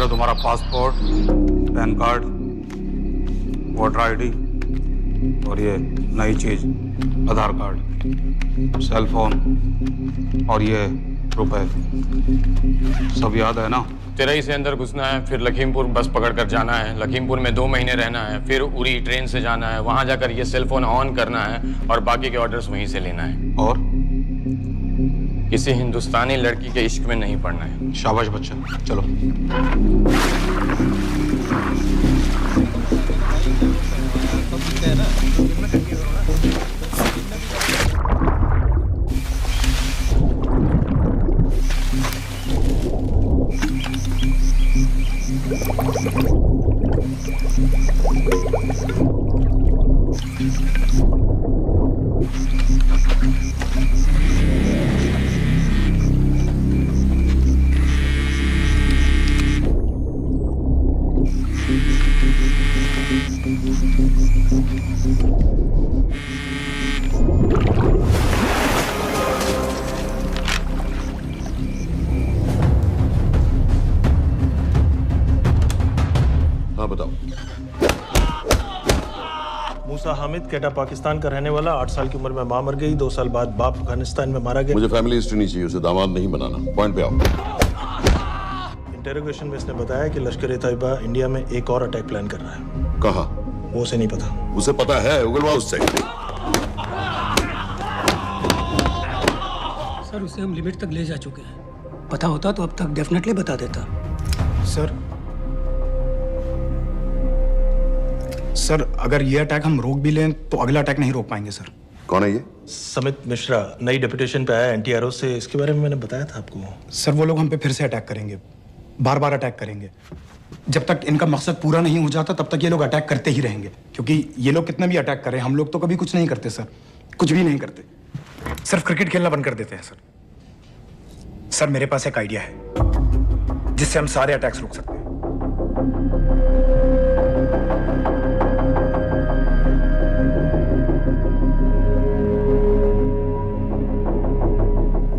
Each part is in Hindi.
है तुम्हारा passport, pan card, voter ID और ये नई चीज आधार कार्ड, सेल फोन और ये रुपए। सब याद है ना? तेरई से अंदर घुसना है, फिर लखीमपुर बस पकड़कर जाना है, लखीमपुर में 2 महीने रहना है, फिर उरी ट्रेन से जाना है, वहां जाकर ये सेल फोन ऑन करना है और बाकी के ऑर्डर्स वहीं से लेना है। और किसी हिंदुस्तानी लड़की के इश्क में नहीं पड़ना है। शाबाश बच्चा, चलो। हाँ बताओ। मूसा हामिद केटा पाकिस्तान का रहने वाला, 8 साल की उम्र में मां मर गई, 2 साल बाद बाप अफगानिस्तान में मारा गया। मुझे फैमिली हिस्ट्री नहीं चाहिए, उसे दामाद नहीं बनाना। पॉइंट पे आओ। इंटेरोगेशन में इसने बताया कि लश्कर-ए-तैयबा इंडिया में एक और अटैक प्लान कर रहा है। कहाँ? वो उसे नहीं पता। उसे पता है, उगलवाओ उससे। सर उसे हम लिमिट तक ले जा चुके हैं। पता होता तो अब तक डेफिनेटली बता देता। सर अगर ये अटैक हम रोक भी लें तो अगला अटैक नहीं रोक पाएंगे सर। कौन है ये? समित मिश्रा नई डेपुटेशन पे आया एनटीआरओ से। इसके बारे में मैंने बताया था आपको। सर वो लोग हम पे फिर से अटैक करेंगे, बार बार अटैक करेंगे। जब तक इनका मकसद पूरा नहीं हो जाता तब तक ये लोग अटैक करते ही रहेंगे, क्योंकि ये लोग कितना भी अटैक करें हम लोग तो कभी कुछ नहीं करते सर, कुछ भी नहीं करते। सिर्फ क्रिकेट खेलना बंद कर देते हैं सर। सर मेरे पास एक आइडिया है जिससे हम सारे अटैक्स रोक सकते हैं।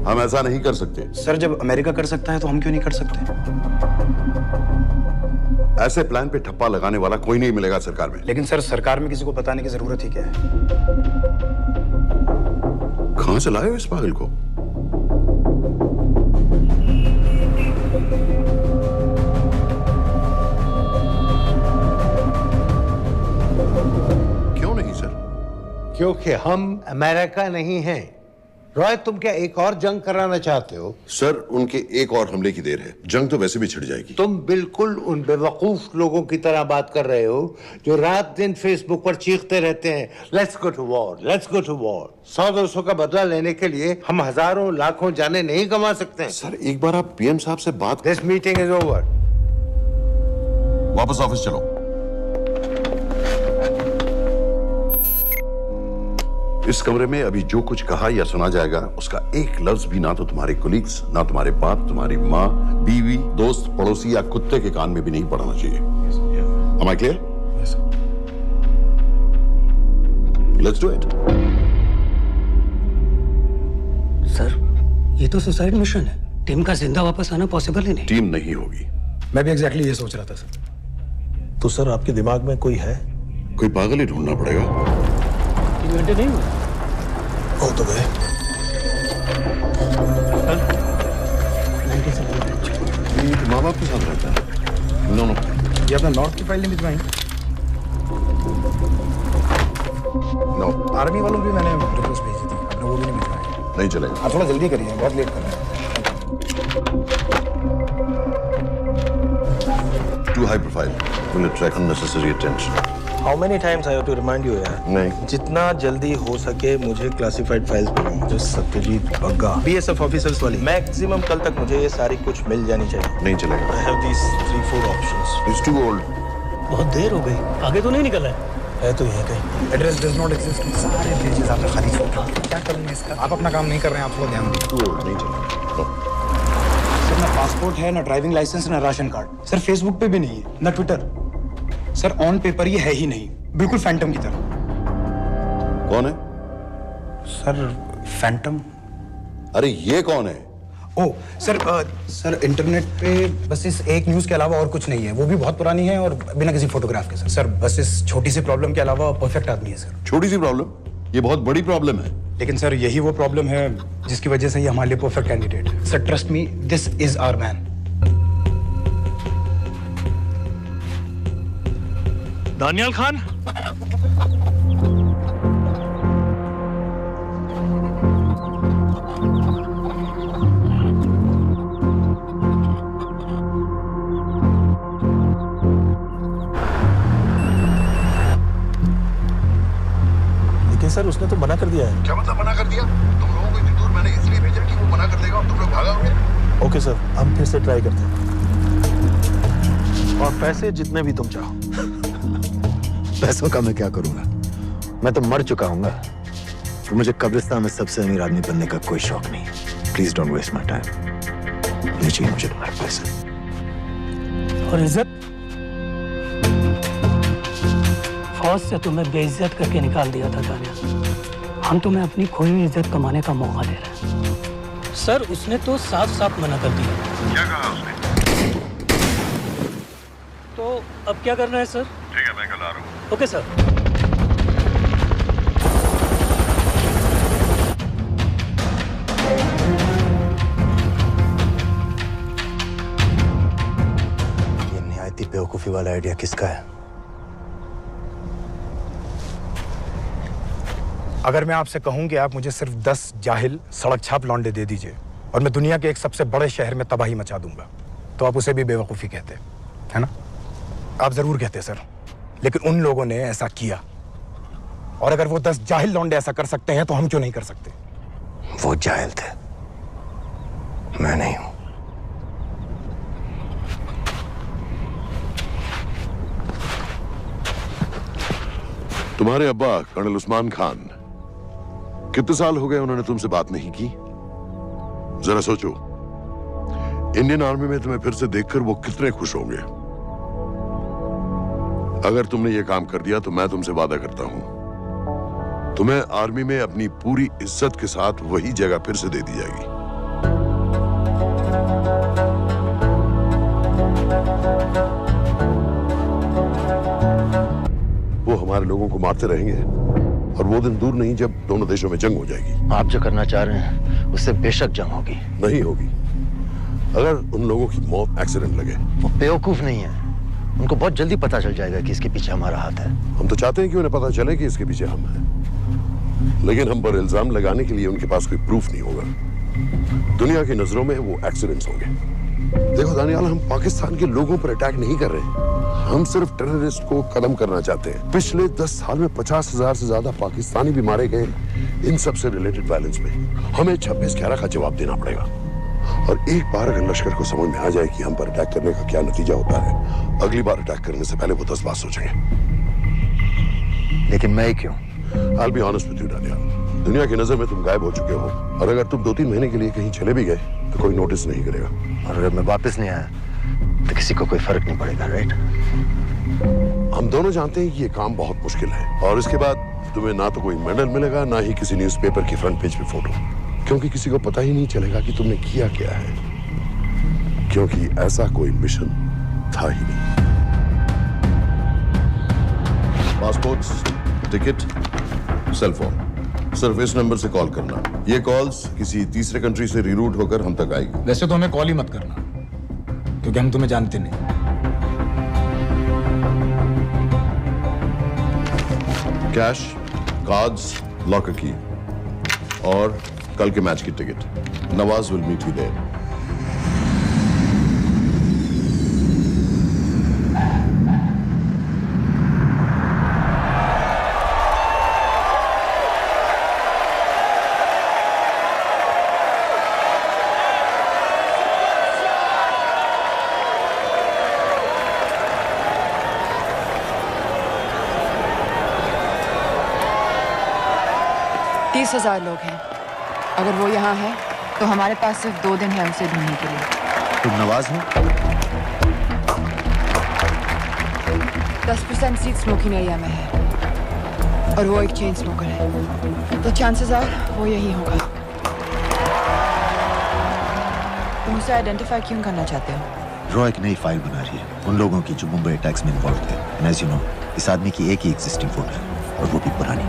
हम ऐसा नहीं कर सकते। सर जब अमेरिका कर सकता है तो हम क्यों नहीं कर सकते? ऐसे प्लान पे ठप्पा लगाने वाला कोई नहीं मिलेगा सरकार में। लेकिन सर सरकार में किसी को बताने की जरूरत ही क्या है? कहां से लाए हो इस पागल को? क्यों नहीं सर? क्योंकि हम अमेरिका नहीं हैं। रॉय तुम क्या एक और जंग कराना चाहते हो? सर उनके एक और हमले की देर है, जंग तो वैसे भी छिड़ जाएगी। तुम बिल्कुल उन बेवकूफ लोगों की तरह बात कर रहे हो जो रात दिन फेसबुक पर चीखते रहते हैं let's go to war, let's go to war. 100-200 का बदला लेने के लिए हम हजारों लाखों जाने नहीं कमा सकते हैं। सर एक बार आप पीएम साहब से बात। This meeting is over. वापस ऑफिस चलो। इस कमरे में अभी जो कुछ कहा या सुना जाएगा उसका एक लफ्ज भी ना तो तुम्हारे कोलीग्स, ना तुम्हारे बाप, तुम्हारी माँ, बीवी, दोस्त, पड़ोसी या कुत्ते के कान में भी नहीं पड़ना चाहिए। Am I clear? Yes, sir. Let's do it. Sir ये तो सुसाइड मिशन है। टीम का जिंदा वापस आना पॉसिबल ही नहीं। टीम नहीं होगी। मैं भी एग्जैक्टली ये सोच रहा था सर। तो सर आपके दिमाग में कोई है? कोई पागल ही ढूंढना पड़ेगा। 3 घंटे नहीं हुए। हो तो गए। 97 माँ बाप के साथ रहता है। नो नो, ये अपना नॉर्थ की फाइल नहीं भिजवाई? नो आर्मी वालों की मैंने रिक्वेस्ट भेजी थी, आपने वो भी नहीं भिजवाई। नहीं चलेगा। आप थोड़ा जल्दी करिए, बहुत लेट कर रहे हैं। Too high profile. Will attract unnecessary attention. How many times I have to remind you यार? नहीं। जितना जल्दी हो सके मुझे क्लासिफाइड फाइल्स भेजो। जो सत्यजीत बग्गा बीएसएफ ऑफिसर्स वाली, मैक्सिमम कल तक मुझे ये सारी कुछ मिल जानी चाहिए। नहीं चलेगा। I have these 3-4 options. He's too old. बहुत देर हो गई, आगे तो नहीं निकला है। है तो यहीं कहीं। Address does not exist. सारे पेजेस आपने खाली छोड़ रखे। क्या करूंगा इसका? आप अपना काम नहीं कर रहे हैं, आप थोड़ा ध्यान दीजिए। Too old. नहीं चलेगा। No. सर ना पासपोर्ट है, ना ड्राइविंग लाइसेंस, ना राशन कार्ड। सर फेसबुक पे भी नहीं है, ना ट्विटर। सर ऑन पेपर ये है ही नहीं, बिल्कुल फैंटम की तरह। कौन है? Sir Phantom? अरे ये कौन है? ओ सर इंटरनेट पे बस इस एक न्यूज़ के अलावा और कुछ नहीं है, वो भी बहुत पुरानी है और बिना किसी फोटोग्राफ के। सर बस इस छोटी सी प्रॉब्लम के अलावा परफेक्ट आदमी है सर। छोटी सी प्रॉब्लम? ये बहुत बड़ी प्रॉब्लम है। लेकिन सर यही वो प्रॉब्लम है जिसकी वजह से ये हमारे लिए परफेक्ट कैंडिडेट है। Sir trust me, this is our man. Daniyal Khan, लेकिन सर उसने तो मना कर दिया है। क्या मतलब मना कर दिया? तुम लोगों को इतनी दूर मैंने इसलिए भेजा कि वो मना कर देगा और तुम लोग भागोगे। ओके सर, हम फिर से ट्राई करते हैं। और पैसे जितने भी तुम चाहो। पैसों का मैं क्या करूंगा? मैं तो मर चुका हूंगा। तो मुझे कब्रिस्तान में सबसे अमीर आदमी बनने का कोई शौक नहीं। Please don't waste my time. नहीं चाहिए मुझे तुम्हारे पैसे। और इज्जत? फौज से तुम्हें बेइज्जत करके निकाल दिया था दानियाल। हम तुम्हें अपनी खोई हुई इज्जत कमाने का मौका दे रहे हैं। सर उसने तो साफ साफ मना कर दिया। क्या कहा उसने? तो अब क्या करना है सर? ठीक है, मैं कल आ रहा हूँ। Okay sir. ये निहायती बेवकूफी वाला आइडिया किसका है? अगर मैं आपसे कहूं कि आप मुझे सिर्फ 10 जाहिल सड़क छाप लौंडे दे दीजिए और मैं दुनिया के एक सबसे बड़े शहर में तबाही मचा दूंगा, तो आप उसे भी बेवकूफ़ी कहते, है ना? आप जरूर कहते सर, लेकिन उन लोगों ने ऐसा किया। और अगर वो 10 जाहिल लौंडे ऐसा कर सकते हैं तो हम क्यों नहीं कर सकते? वो जाहिल थे, मैं नहीं हूं। तुम्हारे अब्बा कर्नल उस्मान खान, कितने साल हो गए उन्होंने तुमसे बात नहीं की? जरा सोचो, इंडियन आर्मी में तुम्हें फिर से देखकर वो कितने खुश होंगे। अगर तुमने ये काम कर दिया तो मैं तुमसे वादा करता हूं, तुम्हें आर्मी में अपनी पूरी इज्जत के साथ वही जगह फिर से दे दी जाएगी। वो हमारे लोगों को मारते रहेंगे और वो दिन दूर नहीं जब दोनों देशों में जंग हो जाएगी। आप जो करना चाह रहे हैं उससे बेशक जंग होगी। नहीं होगी। अगर उन लोगों की मौत एक्सीडेंट लगे। वो बेवकूफ नहीं है, उनको बहुत जल्दी पता चल जाएगा कि इसके पीछे हमारा हाथ है। हम तो चाहते हैं कि उन्हें पता चले कि इसके पीछे हम हैं, लेकिन हम पर इल्जाम लगाने के लिए उनके पास कोई प्रूफ नहीं होगा। दुनिया की नजरों में वो एक्सीडेंट्स होंगे। देखो दानियाल, हम पाकिस्तान के लोगों पर अटैक नहीं कर रहे, हम सिर्फ टेररिस्ट को खत्म करना चाहते हैं। पिछले 10 साल में 50,000 से ज्यादा पाकिस्तानी भी मारे गए इन सब से रिलेटेड वायलेंस में। हमें 26/11 का जवाब देना पड़ेगा। और एक बार अगर लश्कर को समझ में आ जाए कि हम पर अटैक करने का क्या नतीजा होता है, अगली बार अटैक करने से पहले वो 10 बार सोचेंगे। लेकिन मैं क्यों? I'll be honest with you, Daniyal, दुनिया की नजर में तुम गायब हो चुके हो, और अगर तुम 2-3 महीने के लिए कहीं चले भी गए तो कोई नोटिस नहीं करेगा। और अगर मैं वापस नहीं आया तो किसी को कोई फर्क नहीं पड़ेगा, राइट? हम दोनों जानते हैं कि ये काम बहुत मुश्किल है, और इसके बाद तुम्हें ना तो कोई मेडल मिलेगा, ना ही किसी न्यूज़पेपर की फ्रंट पेज पे फोटो, क्योंकि किसी को पता ही नहीं चलेगा कि तुमने किया क्या है, क्योंकि ऐसा कोई मिशन था ही नहीं। पासपोर्ट्स, टिकट, सेल फोन, सिर्फ इस नंबर से कॉल करना। ये कॉल्स किसी तीसरे कंट्री से रीरूट होकर हम तक आएगी। वैसे तो हमें कॉल ही मत करना, क्योंकि हम तुम्हें जानते नहीं। कैश, कार्ड्स, लॉकर की और कल के मैच की टिकट। Nawaz will meet you there. तीस 30,000 लोग हैं। अगर वो यहाँ है तो हमारे पास सिर्फ 2 दिन है उसे ढूंढने के लिए। तुम नवाज हो? 10% सीट स्मोकिंग एरिया में है और वो एक चेन स्मोकर है, तो चांसेस आर वो यही होगा। तुम उसे आइडेंटिफाई क्यों करना चाहते हो? रॉ एक नई फाइल बना रही है उन लोगों की जो मुंबई अटैक्स में इन्वॉल्व थे। एंड एज यू नो, इस आदमी की एक ही एग्जिस्टिंग फोटो है और वो भी पुरानी।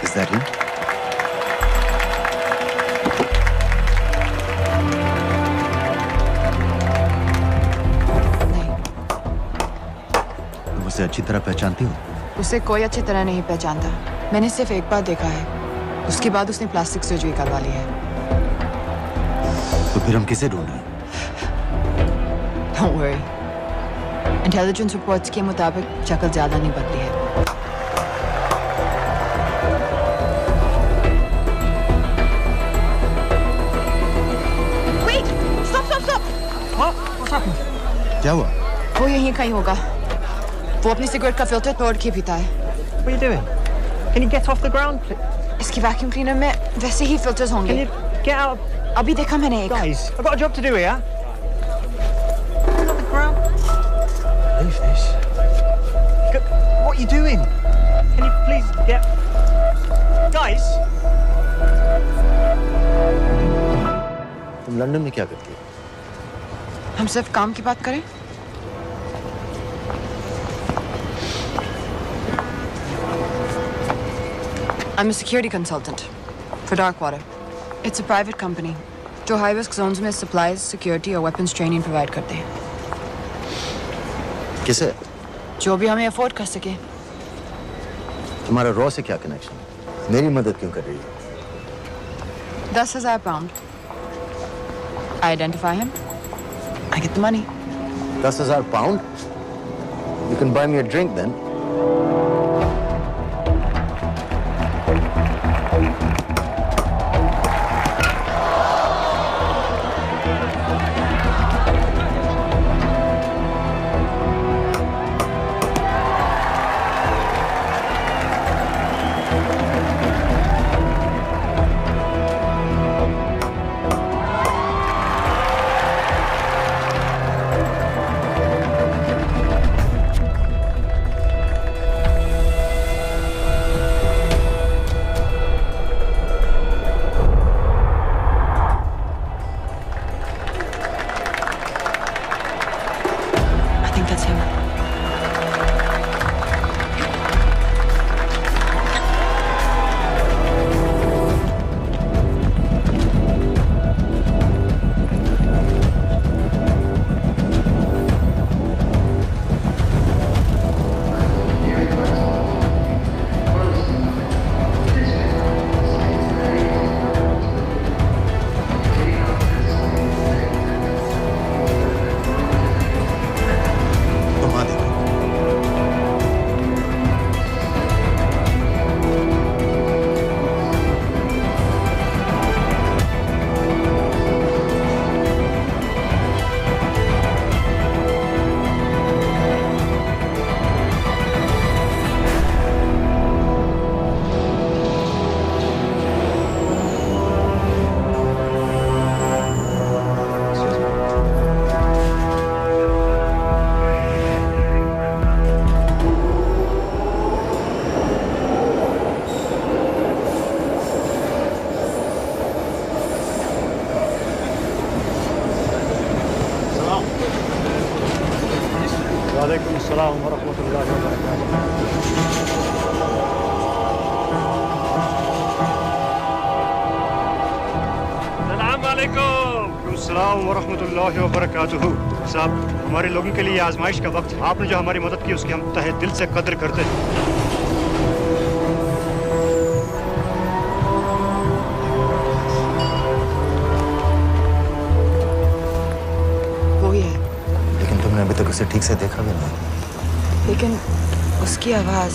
Is that him? नहीं, तुम उसे अच्छी तरह पहचानती हो? उसे कोई अच्छी तरह नहीं पहचानता। मैंने सिर्फ एक बार देखा है, उसके बाद उसने प्लास्टिक सर्जरी करवा ली है। तो फिर हम किसे ढूंढें? Don't worry. इंटेलिजेंस रिपोर्ट्स के मुताबिक शक्ल ज्यादा नहीं बदली है। Wait! Stop! क्या हुआ? वो यहीं कहीं होगा। वो अपनी सिगरेट का फिल्टर तोड़ के पीता है। What are you doing? Can you get off the ground, please? इसकी वैक्यूम क्लीनर में वैसे ही फिल्टर्स Can होंगे। you get out? अभी देखा मैंने एक। Guys, I've got a job to do here. Get off the ground. Leave this. What are you doing? Can you please get... Guys! तुम लंदन में क्या करती हो? हम सिर्फ काम की बात करें? I'm a security consultant for Darkwater. It's a private company जो high risk zones में supplies, security और weapons training provide करते हैं। किसे? जो भी हमें afford कर सके। तुम्हारा रॉ से क्या कनेक्शन है? मेरी मदद क्यों कर रही है? 10,000 pound. I identify him. I get the money. 10,000 pound? You can buy me a drink then. वालेकुम अस्सलाम वरहमतुल्लाहि वबरकातुहू। अस्सलाम वालेकुम। अस्सलाम वरहमतुल्लाहि वबरकातुहू। साहब, हमारे लोगों के लिए आजमाइश का वक्त है। आपने जो हमारी मदद की उसकी हम तहे दिल से कद्र करते हैं। अभी तक उसे ठीक से देखा भी नहीं। लेकिन उसकी आवाज,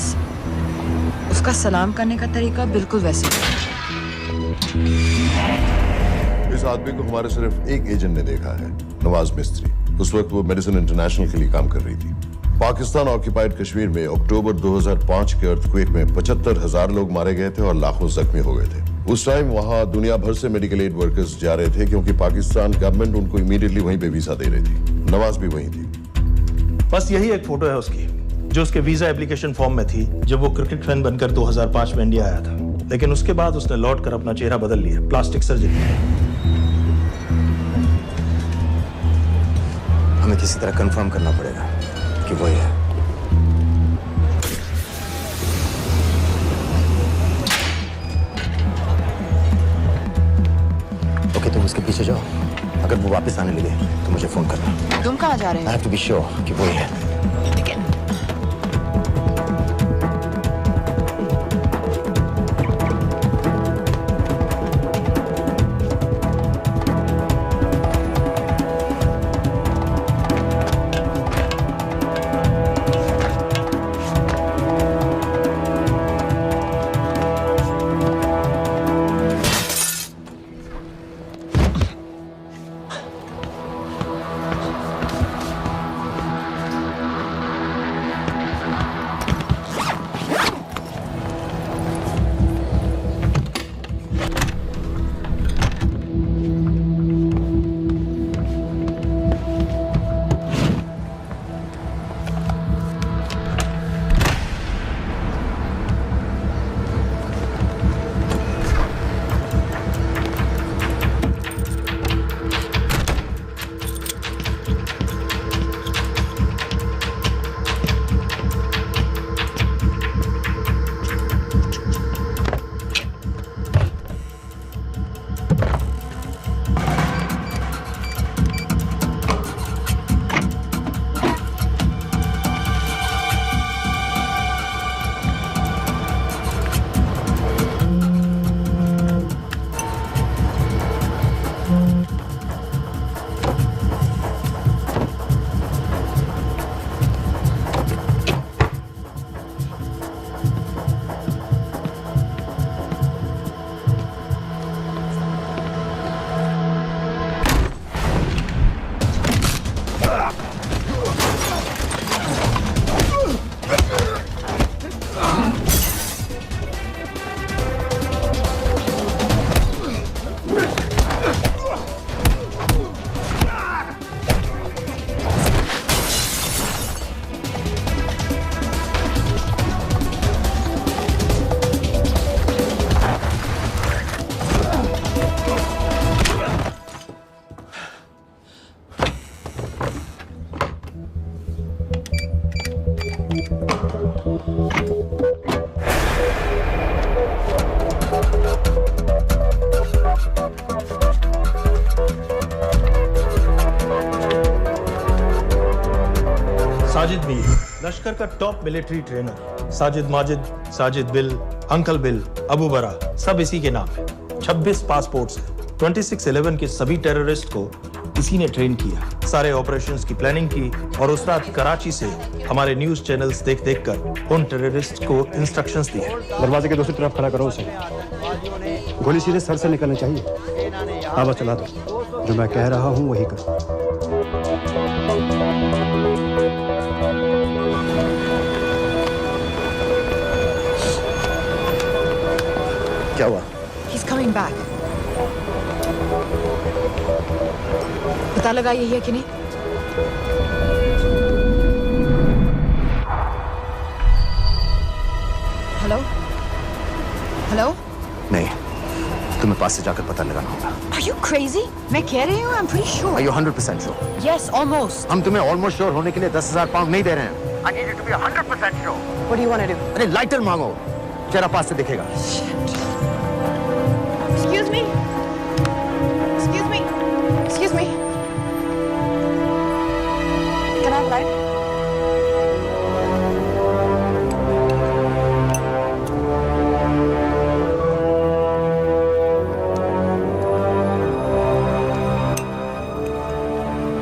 उसका सलाम करने का तरीका बिल्कुल वैसे ही। इस आदमी को हमारे सिर्फ एक एजेंट ने देखा है, नवाज मिस्त्री। उस वक्त वो मेडिसिन इंटरनेशनल के लिए काम कर रही थी। पाकिस्तान ऑक्यूपाइड कश्मीर में अक्टूबर 2005 के अर्थक्वेक में 75,000 लोग मारे गए थे और लाखों जख्मी हो गए थे। उस टाइम वहां दुनिया भर से मेडिकल एड वर्कर्स जा रहे थे क्योंकि पाकिस्तान गवर्नमेंट उनको इमीडिएटली वहीं पे वीजा दे रही थी। नवाज भी वहीं थी। बस यही एक फोटो है उसकी। जो उसके वीजा एप्लीकेशन फॉर्म में थी जब वो क्रिकेट फैन बनकर 2005 में इंडिया आया था। लेकिन उसके बाद उसने लौट कर अपना चेहरा बदल लिया, प्लास्टिक सर्जरी। हमें किसी तरह कंफर्म करना पड़ेगा कि वो ही है। ओके, तुम उसके पीछे जाओ। अगर वो वापस आने लगे तो मुझे फोन करना। तुम कहाँ जा रहे I हो? have to be sure कि वो ही है। साजिद मीर, लश्कर का top military trainer. Sajid Majid, Sajid bill, uncle bill, Abu बरा, सब इसी के नाम है। 26 पासपोर्ट्स हैं। 26/11 के सभी टेररिस्ट को इसी ने ट्रेन किया। सारे ऑपरेशंस की प्लानिंग की और उस रात कराची से हमारे न्यूज चैनल्स देख कर उन टेररिस्ट को इंस्ट्रक्शंस दिए। दरवाजे के दूसरी तरफ खड़ा करो उसे। गोली सीधे सर से निकलनी चाहिए। आवाज चला दो। जो मैं कह रहा हूँ वही कर। क्या हुआ? He's coming back. पता लगा यही है कि नहीं? हेलो? हेलो? नहीं, तुम्हें पास से जाकर पता लगाना होगा। Are you crazy? मैं कह रही हूँ, I'm pretty sure. Are you 100% sure? Yes, almost. हम तुम्हें almost sure होने के लिए 10,000 पाउंड नहीं दे रहे हैं। I need you to be 100% sure. What do you want to do? अरे लाइटर मांगो, चेहरा पास से दिखेगा। Excuse me. Excuse me. Excuse me. Can I have a light?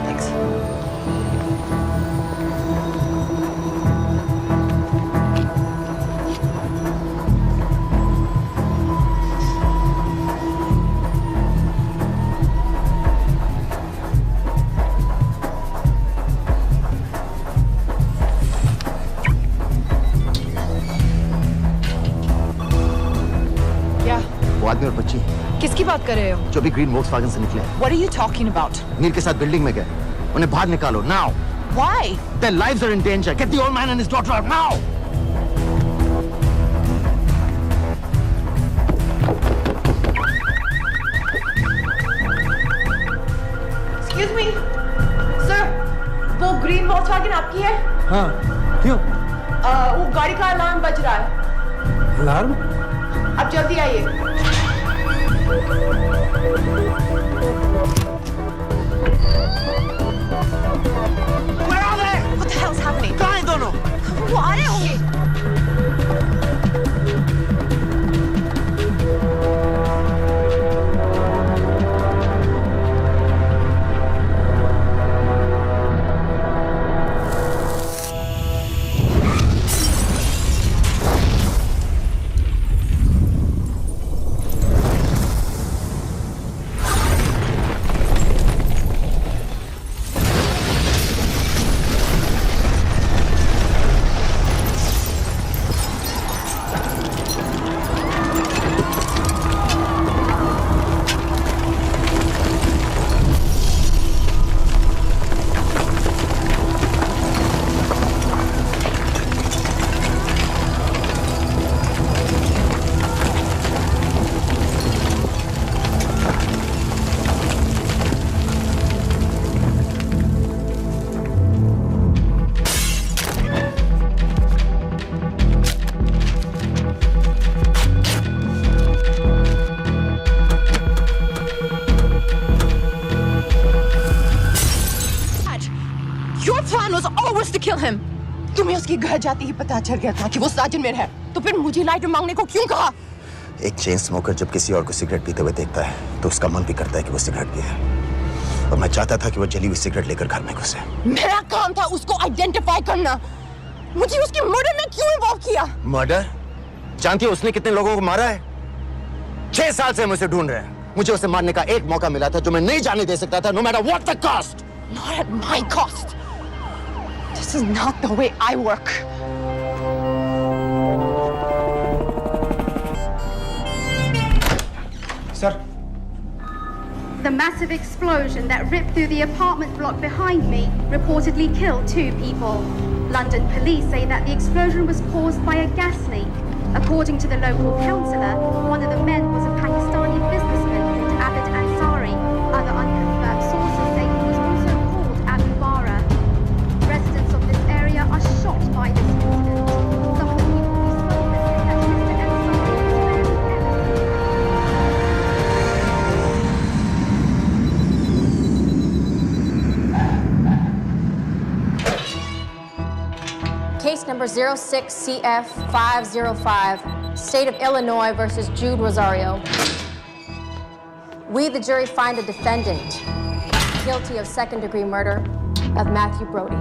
Thanks. आदमी और बच्ची किसकी बात कर रहे हो? जो भी ग्रीन वोक्सवैगन से निकले। What are you talking about? नील के साथ बिल्डिंग में गए। उन्हें बाहर निकालो now. Why? Their lives are in danger. Get the old man and his daughter out now! Excuse me, sir. वो ग्रीन वॉल्क्सवैगन आपकी है? हाँ, क्यों? वो गाड़ी का अलार्म बज रहा है। अलार्म? अब जल्दी आइए। Where are they? What the hell's happening? कहाँ हैं दोनों? वो आ रहे होंगे। Your plan was always to kill him. तुम्हें उसके घर जाते ही पता चल गया था कि वो साजन में है, तो फिर मुझे लाइटर मांगने को क्यों कहा? एक चेन स्मोकर जब किसी और को सिगरेट पीते हुए देखता है तो उसका मन भी करता है कि वो सिगरेट पिए, और मैं चाहता था कि वो जली हुई सिगरेट लेकर घर में घुसे। मेरा काम था उसको आइडेंटिफाई करना। मुझे उसके मर्डर में क्यों इन्वॉल्व किया? मर्डर? जानती है उसने कितने लोगों को मारा है? 6 साल से हम उसे ढूंढ रहे हैं। मुझे उसे मारने का एक मौका मिला था जो मैं नहीं जाने दे सकता था, no matter what the cost. Not at my cost. This is not the way I work. Sir. The massive explosion that ripped through the apartment block behind me reportedly killed 2 people. London police say that the explosion was caused by a gas leak. According to the local councillor, one of the men was a Pakistani businessman called Abid Ansari. Other unconfirmed sources say he was also called Abu Bara. Residents of this area are shocked by this incident. Some of the people we spoke with say that Mr. Ansari was very Case number 06CF505, State of Illinois versus Jude Rosario. We, the jury, find the defendant guilty of second-degree murder of Matthew Brody.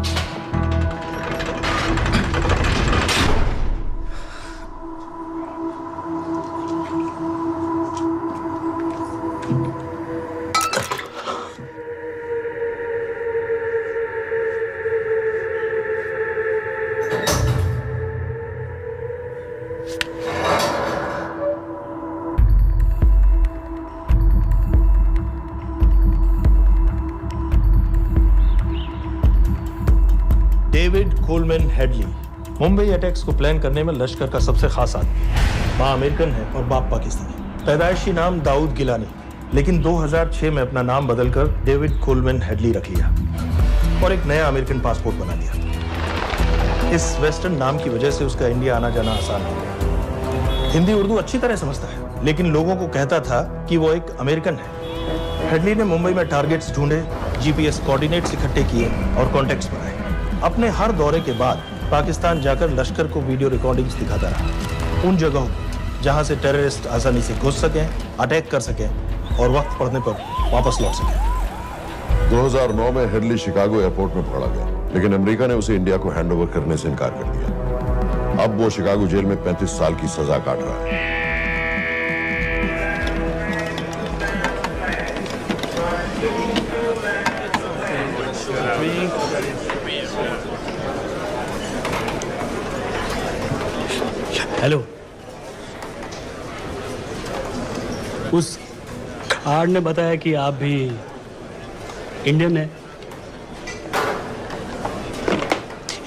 David Coleman Headley Mumbai attacks को प्लान करने में लश्कर का सबसे खास आदमी। माँ अमेरिकन है और बाप पाकिस्तानी। पैदाइशी नाम दाऊद गिलानी, लेकिन 2006 में अपना नाम बदलकर डेविड कोलमैन हेडली रख लिया और एक नया अमेरिकन पासपोर्ट बना लिया। इस वेस्टर्न नाम की वजह से उसका इंडिया आना जाना आसान हो गया। हिंदी उर्दू अच्छी तरह समझता है, लेकिन लोगों को कहता था कि वो एक अमेरिकन है। हेडली ने मुंबई में टारगेट्स ढूंढे, जीपीएस कोऑर्डिनेट्स इकट्ठे किए और कॉन्टेक्ट्स बनाए। अपने हर दौरे के बाद पाकिस्तान जाकर लश्कर को वीडियो रिकॉर्डिंग्स दिखाता रहा, उन जगहों को जहां से टेररिस्ट आसानी से घुस सकें, अटैक कर सकें और वक्त पड़ने पर वापस लौट सकें। 2009 में हेडली शिकागो एयरपोर्ट में पकड़ा गया, लेकिन अमेरिका ने उसे इंडिया को हैंडओवर करने से इनकार कर दिया। अब वो शिकागो जेल में 35 साल की सजा काट रहा है। हेलो, उस कार्ड ने बताया कि आप भी इंडियन हैं।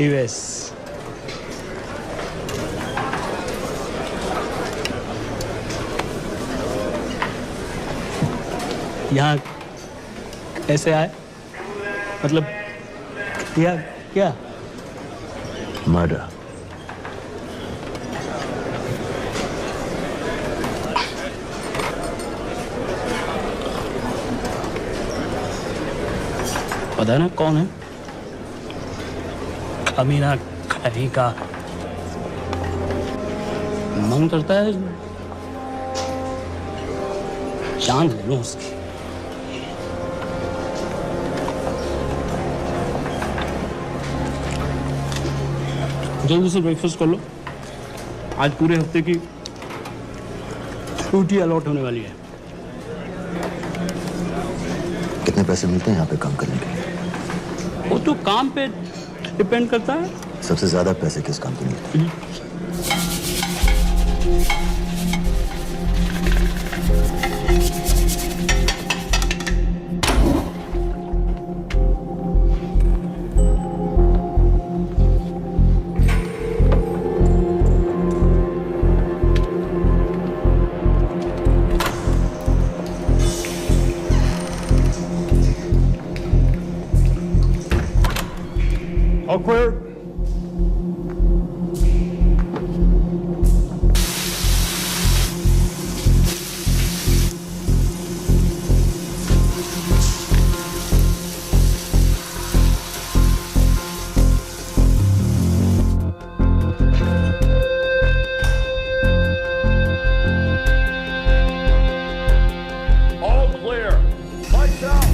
यूएस। यहाँ कैसे आए? मतलब क्या क्या? मर्डर। पता ना कौन है? कमीना कहीं का। मन करता है जान ले लूं उसकी। जल्दी से ब्रेकफास्ट कर लो, आज पूरे हफ्ते की छुट्टी अलॉट होने वाली है। कितने पैसे मिलते हैं यहाँ पे काम करने के लिए? वो तो काम पे डिपेंड करता है। सबसे ज्यादा पैसे किस काम पे मिलते हैं? All clear. All clear. Lights out.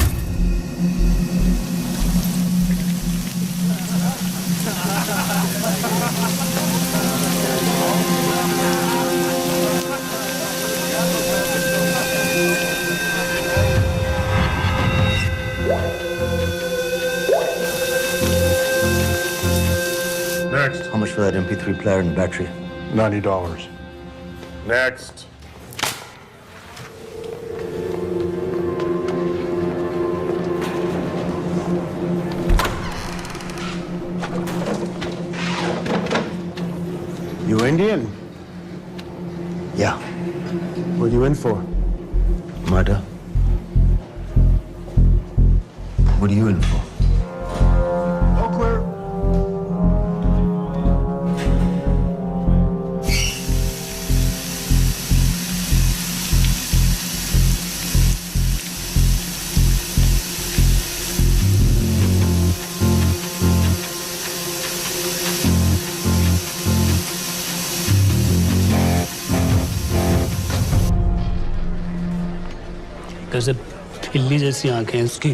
Next. How much for that MP3 player and battery? $90. Next. You Indian? Yeah. What are you in for? Murder. What are you in for? All clear. कैसे खिल्ली जैसी आंखें हैं उसकी।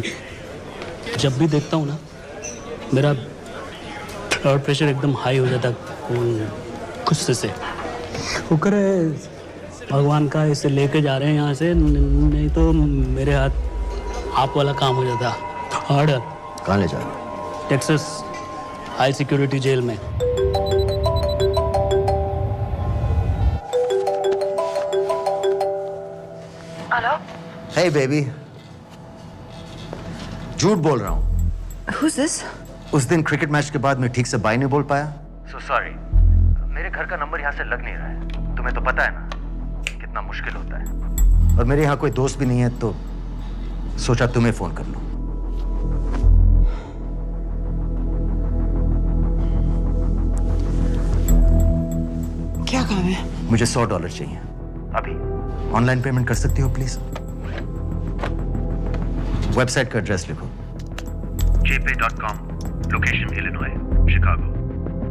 जब भी देखता हूँ ना मेरा ब्लड प्रेशर एकदम हाई हो जाता है गुस्से से। शुक्र है भगवान का इसे लेके जा रहे हैं यहाँ से, नहीं तो मेरे हाथ आप वाला काम हो जाता। ऑर्डर। कहाँ ले जा रहे हो? टेक्सास हाई सिक्योरिटी जेल में। हेलो। Hey baby. झूठ बोल रहा हूँ। Who's this? उस दिन क्रिकेट मैच के बाद मैं ठीक से बाय नहीं बोल पाया। So sorry. मेरे घर का नंबर यहाँ से लग नहीं रहा है। तुम्हें तो पता है ना कितना मुश्किल होता है। और मेरे यहाँ कोई दोस्त भी नहीं है तो सोचा तुम्हें फोन कर लूं। क्या काम है? मुझे $100 चाहिए। अभी? ऑनलाइन पेमेंट कर सकती हो प्लीज? वेबसाइट का एड्रेस लिखो। jpay.com, location Illinois, Chicago,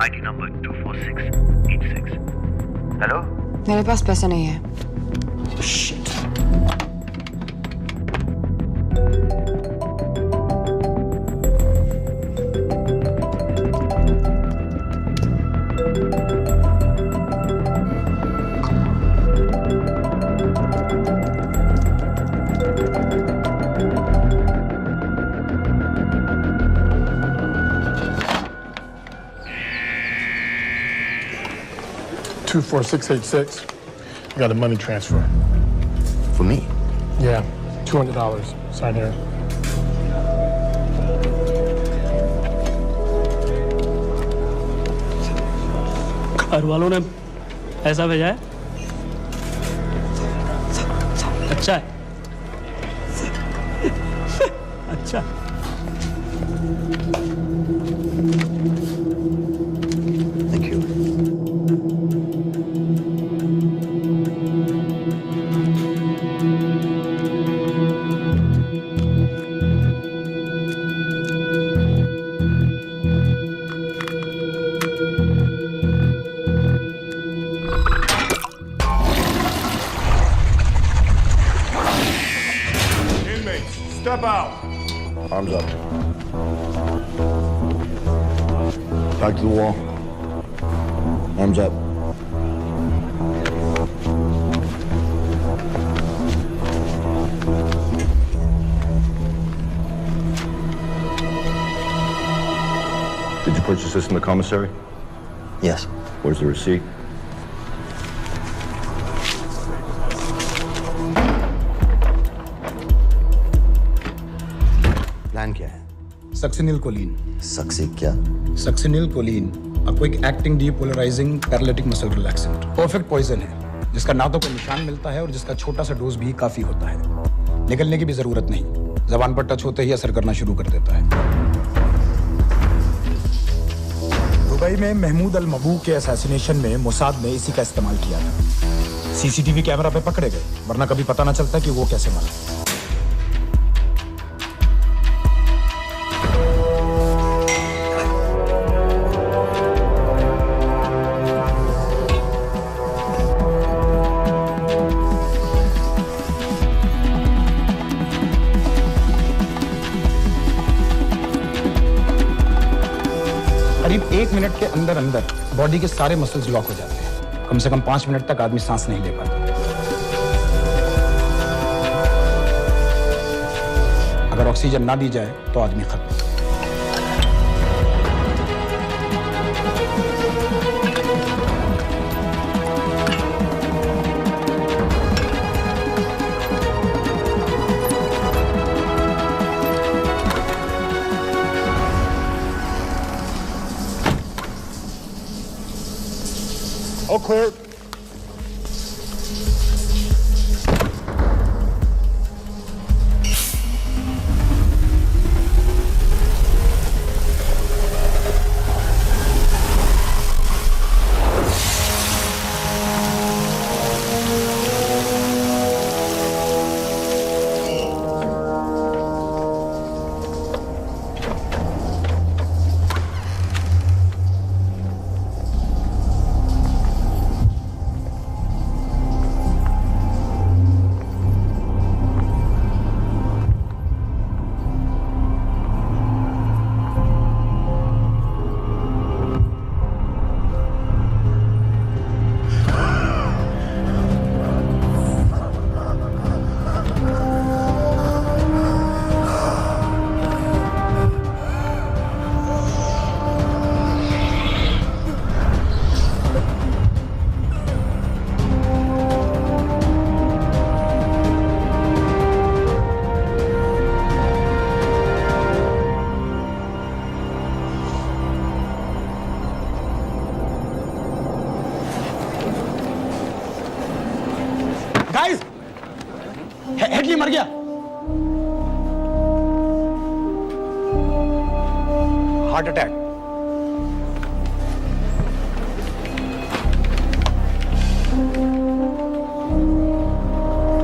ID number 24686। Hello? मेरे पास पैसा नहीं है। Shit. $24686. I got a money transfer. For me? Yeah, $200. Sign here. घर वालों ने ऐसा भेजा है? अच्छा है, अच्छा। Thank you. Inmates, step out. Arms up. Back to the wall. Arms up. Did you purchase this in the commissary? Yes. Where's the receipt? Plan क्या है? Succinyl Colin. सक्सी क्या? सक्सिनिल कोलिन आपको एक acting depolarising paralytic muscle relaxant perfect poison है, जिसका ना तो कोई निशान मिलता है और जिसका छोटा सा डोज भी काफी होता है। निकलने की भी जरूरत नहीं, जबान पर टच होते ही असर करना शुरू कर देता है। दुबई में महमूद अल मबू के असैसिनेशन में मोसाद ने इसी का इस्तेमाल किया था। सीसीटीवी कैमरा पे पकड़े गए, वरना कभी पता ना चलता कि वो कैसे मरा। करीब 1 मिनट के अंदर अंदर बॉडी के सारे मसल्स लॉक हो जाते हैं। कम से कम 5 मिनट तक आदमी सांस नहीं ले पाता। अगर ऑक्सीजन ना दी जाए तो आदमी खत्म। All clear. गाइस, हेडली मर गया। Heart attack.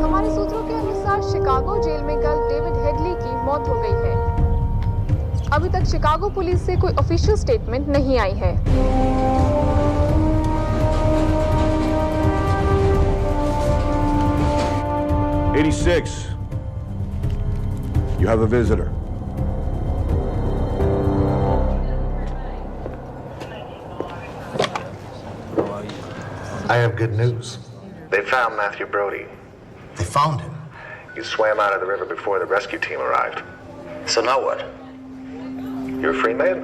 हमारे सूत्रों के अनुसार शिकागो जेल में कल डेविड हेडली की मौत हो गई है। अभी तक शिकागो पुलिस से कोई ऑफिशियल स्टेटमेंट नहीं आई है। 86. You have a visitor. I have good news. They found Matthew Brody. They found him? He swam out of the river before the rescue team arrived. So now what? You're a free man.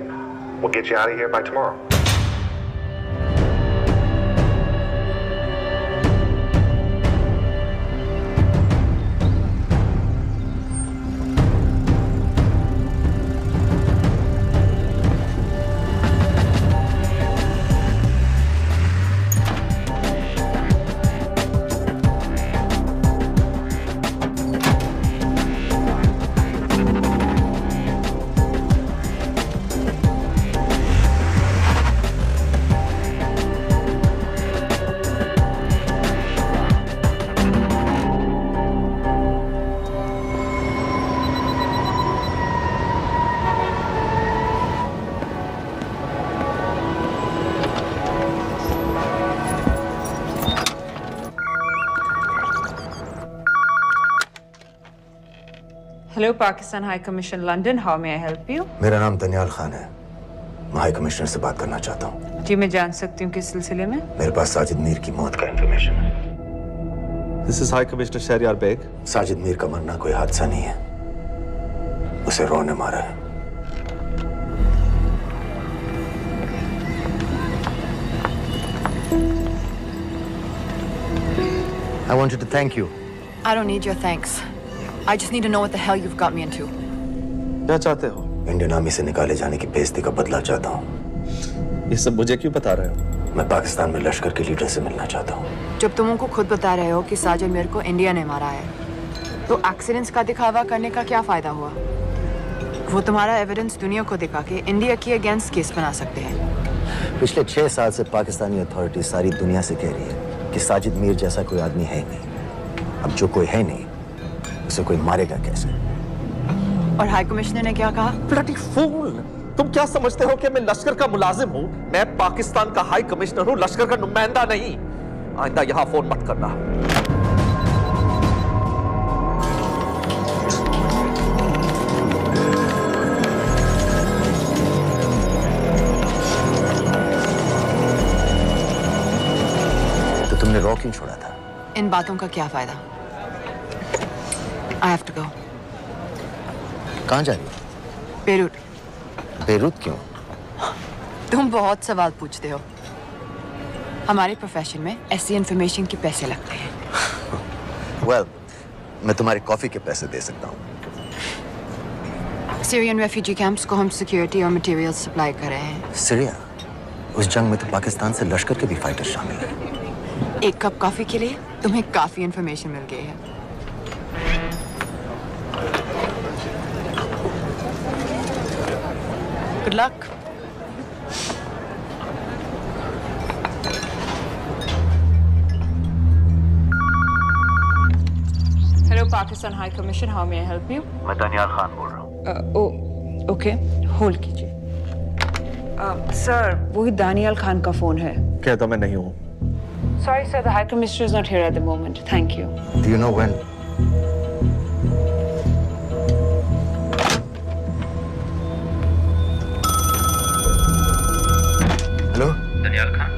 We'll get you out of here by tomorrow. Hello, Pakistan High Commission, London. How may I help you? मेरा नाम दनियाल खान है। मैं हाई कमिश्नर से बात करना चाहता हूँ। जी मैं जान सकती हूँ किस सिलसिले में? मेरे पास साजिद मीर की मौत का इंफॉर्मेशन है। This is High Commissioner Shahryar Beg. Sajid Mir का मरना कोई हादसा नहीं है, उसे रॉ ने मारा है। I wanted to thank you. I don't need your thanks. I just need to know what the hell you've got me into. क्या चाहते हो? इंडियन आर्मी से निकाले जाने की बेइज्जती का बदला चाहता हूँ। ये सब मुझे क्यों बता रहे हो? मैं पाकिस्तान में लश्कर के लीडर से मिलना चाहता हूँ। जब तुम उनको खुद बता रहे हो कि साजिद मीर को इंडिया ने मारा है, तो एक्सीडेंट्स का दिखावा करने का क्या फायदा हुआ? वो तुम्हारा एविडेंस दुनिया को दिखा के इंडिया की अगेंस्ट केस बना सकते हैं। पिछले 6 साल से पाकिस्तानी अथॉरिटी सारी दुनिया से कह रही है कि साजिद मीर जैसा कोई आदमी है ही नहीं। अब जो कोई है नहीं, उसे कोई मारेगा कैसे? और हाई कमिश्नर ने क्या कहा? Bloody fool! तुम क्या समझते हो कि मैं लश्कर का मुलाजिम हूँ? मैं पाकिस्तान का हाई कमिश्नर हूँ, लश्कर का नुमाइंदा नहीं। आइंदा यहाँ फोन मत करना। तो तुमने रॉ क्यों छोड़ा था? इन बातों का क्या फायदा? I have to go. कहाँ जा रही हो? बेरूट। बेरूत क्यों? तुम बहुत सवाल पूछते हो। हमारे प्रोफेशन में ऐसी इंफॉर्मेशन के पैसे लगते हैं। Well, मैं तुम्हारे कॉफी के पैसे दे सकता हूँ। सीरियन रेफ्यूजी कैंप्स को हम सिक्योरिटी और मटेरियल्स सप्लाई कर रहे हैं। सीरिया? उस जंग में तो पाकिस्तान से लश्कर के भी फाइटर शामिल हैं। एक कप कॉफी के लिए तुम्हें काफी इंफॉर्मेशन मिल गई है। Good luck. Hello, Pakistan High Commission. How may I help you? मैं दनियाल खान बोल रहा हूँ। ओके, होल्ड कीजिए। सर, वही दानियाल खान का फोन है। कहता मैं नहीं हूँ। Sorry, sir. The High Commissioner is not here at the moment. Thank you. Do you know when? Hello? Daniyal Khan?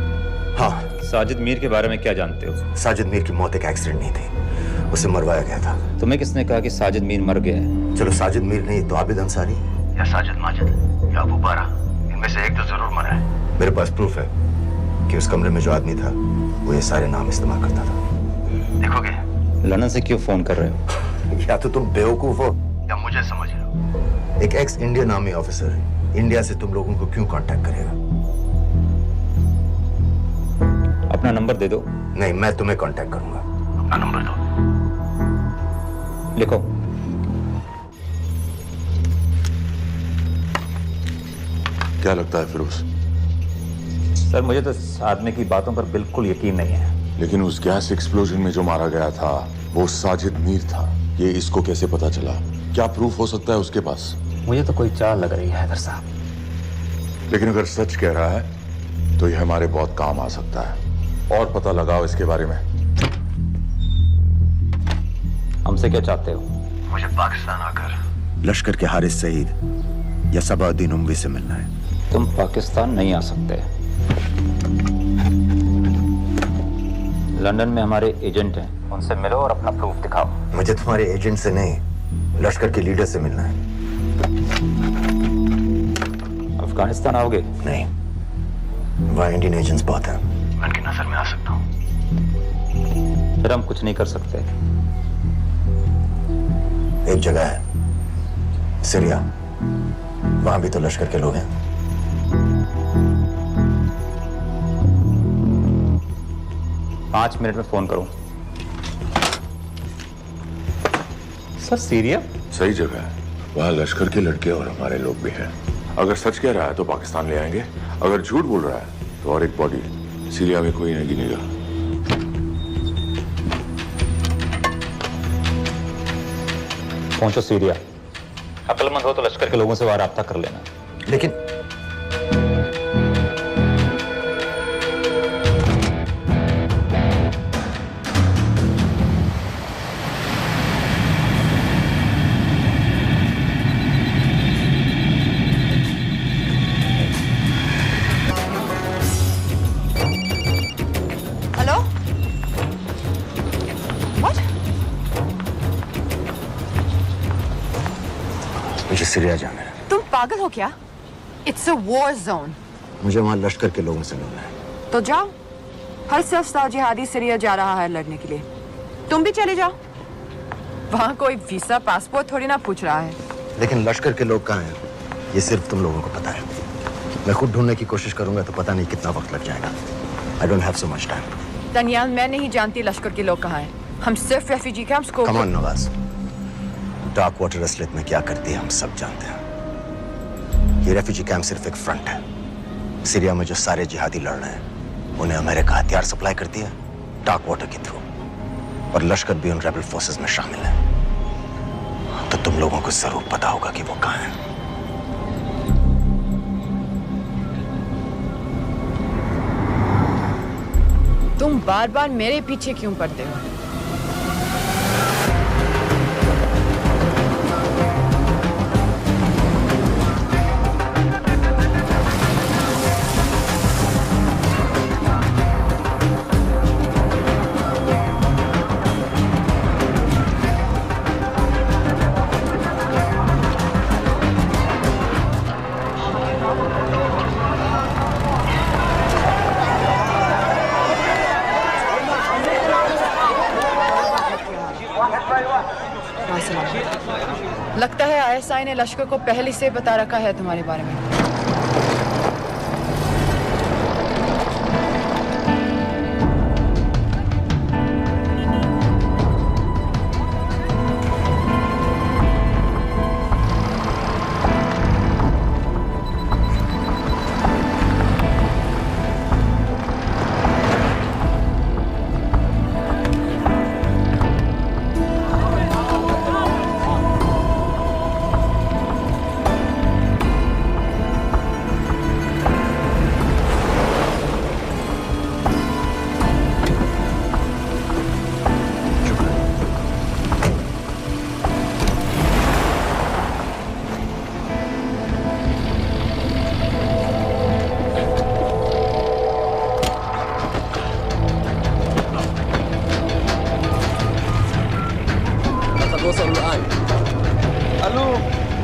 हाँ। साजिद मीर के बारे में क्या जानते हो? साजिद मीर की मौत एक एक्सीडेंट नहीं थी, उसे मरवाया गया था। तुम्हें किसने कहा कि साजिद मीर मर गया है? चलो साजिद मीर नहीं तो आबिद अंसारी या साजिद माजिद या अबू बारा, इनमें से एक तो जरूर मरा है। मेरे पास प्रूफ है कि उस कमरे में जो आदमी था वो ये सारे नाम इस्तेमाल करता था। देखोगे? लंदन से क्यों फोन कर रहे हो? या तो तुम बेवकूफ हो या मुझे समझ रहे हो। एक x Indian army officer India से तुम लोगों को क्यों कांटेक्ट करेगा? अपना नंबर दे दो। नहीं, मैं तुम्हें कांटेक्ट करूंगा। अपना नंबर दो। लिखो। क्या लगता है फिरोज? सर, मुझे तो इस आदमी की बातों पर बिल्कुल यकीन नहीं है। लेकिन उस गैस एक्सप्लोजन में जो मारा गया था वो साजिद मीर था। ये इसको कैसे पता चला? क्या प्रूफ हो सकता है उसके पास? मुझे तो कोई चाल लग रही है हैदर साहब। लेकिन अगर सच कह रहा है तो ये हमारे बहुत काम आ सकता है। और पता लगाओ इसके बारे में। हमसे क्या चाहते हो? मुझे पाकिस्तान आकर लश्कर के हारिस सईद या सबाउद्दीन उमवी से मिलना है। तुम पाकिस्तान नहीं आ सकते। लंदन में हमारे एजेंट हैं, उनसे मिलो और अपना प्रूफ दिखाओ। मुझे तुम्हारे एजेंट से नहीं, लश्कर के लीडर से मिलना है। अफगानिस्तान आओगे? नहीं, वहाँ इंडियन एजेंट्स बहुत हैं। मैं उनकी नजर में आ सकता हूँ। फिर हम कुछ नहीं कर सकते। एक जगह है सीरिया, वहां भी तो लश्कर के लोग हैं। पाँच मिनट में फोन करूं। सर, सीरिया सही जगह है। वहाँ लश्कर के लड़के और हमारे लोग भी हैं। अगर सच कह रहा है तो पाकिस्तान ले आएंगे, अगर झूठ बोल रहा है तो और एक बॉडी सीरिया में कोई नहीं गिनेगा। पहुंचो सीरिया। अक्लमंद हो तो लश्कर के लोगों से वहां राब्ता कर लेना। लेकिन सीरिया जाना है। तुम पागल हो क्या? It's a war zone. मुझे वहां लश्कर के लोगों से मिलना है। तो जाओ। हर सस्ता जिहादी सीरिया जा रहा है लड़ने के लिए। तुम भी चले जाओ। वहां कोई वीसा पासपोर्ट थोड़ी ना पूछ रहा है। लेकिन लश्कर के लोग कहाँ हैं? ये सिर्फ तुम लोगों को पता है। मैं खुद ढूंढने की कोशिश करूंगा तो पता नहीं कितना वक्त लग जाएगा। I don't have so much time. Daniyal, मैं नहीं जानती लश्कर के लोग कहाँ हैं। हम सिर्फ रेफ्यूजी कैंप्स को। Come on, Nawaz. Dark water असलियत में क्या करती है हम सब जानते हैं। ये रेफ्यूजी कैंप सिर्फ एक फ्रंट है। सीरिया में जो सारे जिहादी लड़ रहे हैं उन्हें अमेरिका हथियार सप्लाई करती है डार्क वाटर के थ्रू, और लश्कर भी उन रेबल फोर्सेस में शामिल है। तो तुम लोगों को जरूर पता होगा कि वो कहाँ है। तुम बार बार मेरे पीछे क्यों पड़ते हो? लगता है आईएसआई ने लश्कर को पहले से बता रखा है तुम्हारे बारे में।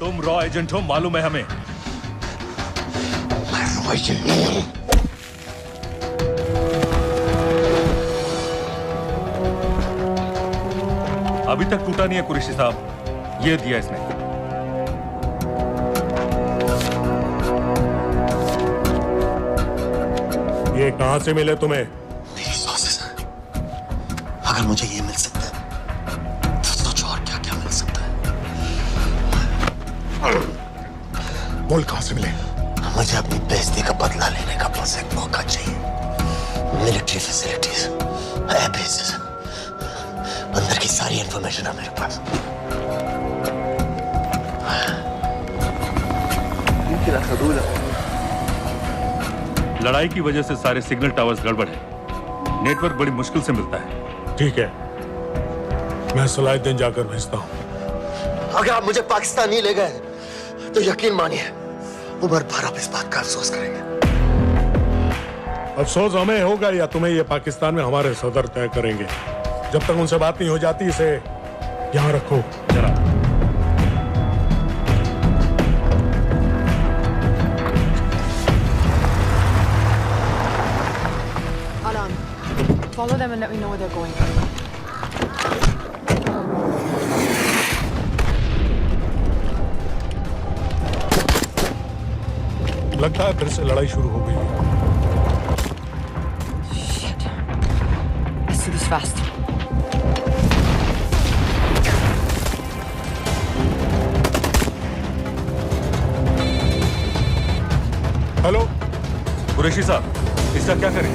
तुम रॉ एजेंट हो, मालूम है हमें। मैं रॉ एजेंट नहीं हूं। अभी तक टूटा नहीं है कुरैशी साहब। ये दिया इसने। ये कहां से मिले तुम्हें? मेरी सॉसेस। अगर मुझे ये मिल सकता है तो सोचो और क्या क्या मिल सकता है। बोल कहां से मिले? मुझे अपनी बेइज्जती का बदला लेने का बस एक मौका चाहिए। मिलिट्री फैसिलिटीज, एयर बेसेस, अंदर की सारी इंफॉर्मेशन है मेरे पास। लड़ाई की वजह से सारे सिग्नल टावर्स गड़बड़ है। नेटवर्क बड़ी मुश्किल से मिलता है। ठीक है, मैं सलाहुद्दीन जाकर भेजता हूं। अगर आप मुझे पाकिस्तान नहीं ले गए तो यकीन मानिए उमर भर आप इस बात का अफसोस करेंगे। अफसोस हमें होगा या तुम्हें ये पाकिस्तान में हमारे सदर तय करेंगे। जब तक उनसे बात नहीं हो जाती इसे यहां रखो। जरा Follow them and let me know where they're going. लगता है फिर से लड़ाई शुरू हो गई है। Shit. Let's do this fast. Hello Qureshi साहब, इसका क्या करें?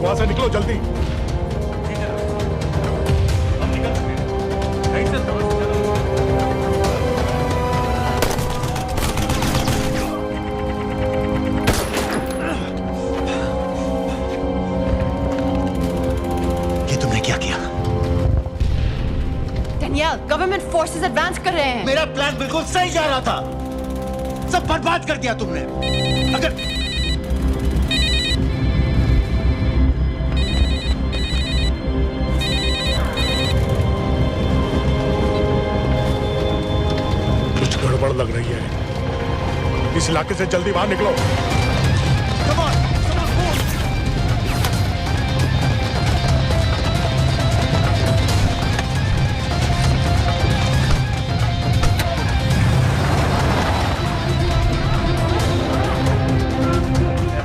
वहां से निकलो जल्दी। Daniel, government forces advance कर रहे हैं। मेरा प्लान बिल्कुल सही जा रहा था, सब बर्बाद कर दिया तुमने। अगर कुछ गड़बड़ लग रही है, इस इलाके से जल्दी बाहर निकलो।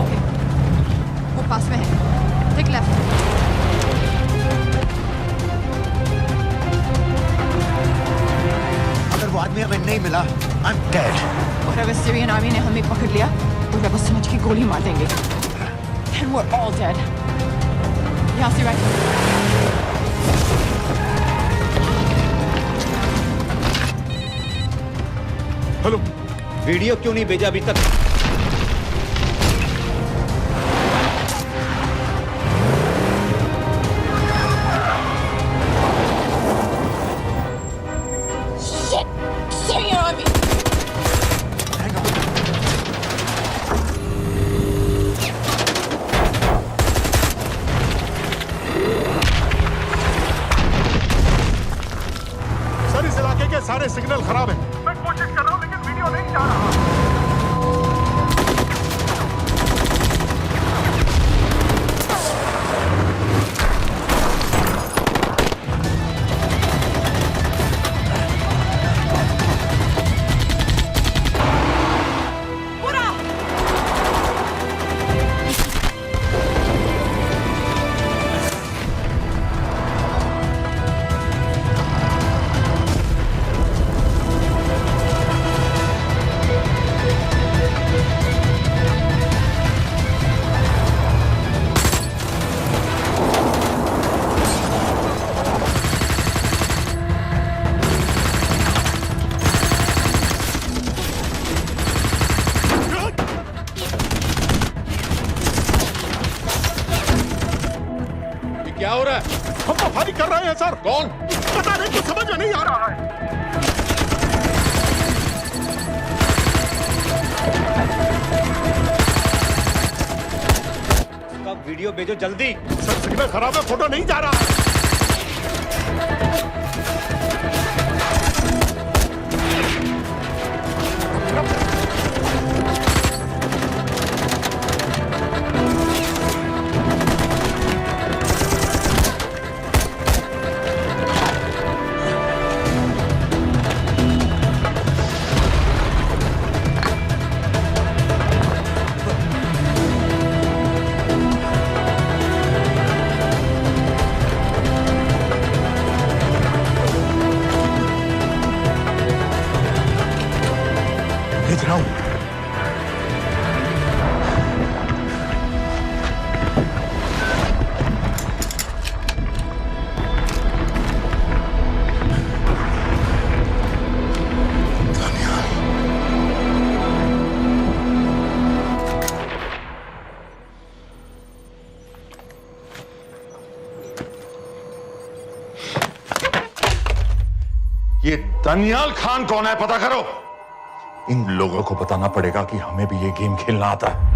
ओके, वो पास में है। Take left. अगर वो आदमी हमें नहीं मिला, I'm dead. और अगर सीरियन आर्मी ने हमें पकड़ लिया तो वे बस समझ के गोली मार देंगे। And we're all dead. यहाँ से right. हेलो, वीडियो क्यों नहीं भेजा अभी तक? Shit! Syrian army! सर इस इलाके के सारे सिग्नल खराब हैं। मैं कोशिश कर रहा हूँ लेकिन वीडियो नहीं जा रहा। क्या हो रहा है? हम तो फायरिंग कर रहे हैं सर। कौन? पता नहीं, कुछ समझ में नहीं आ रहा है। वीडियो भेजो जल्दी। सर सिग्नल खराब है, फोटो नहीं जा रहा है। भेज रहा हूँ। ये दनियाल खान कौन है, पता करो। इन लोगों को बताना पड़ेगा कि हमें भी ये गेम खेलना आता है।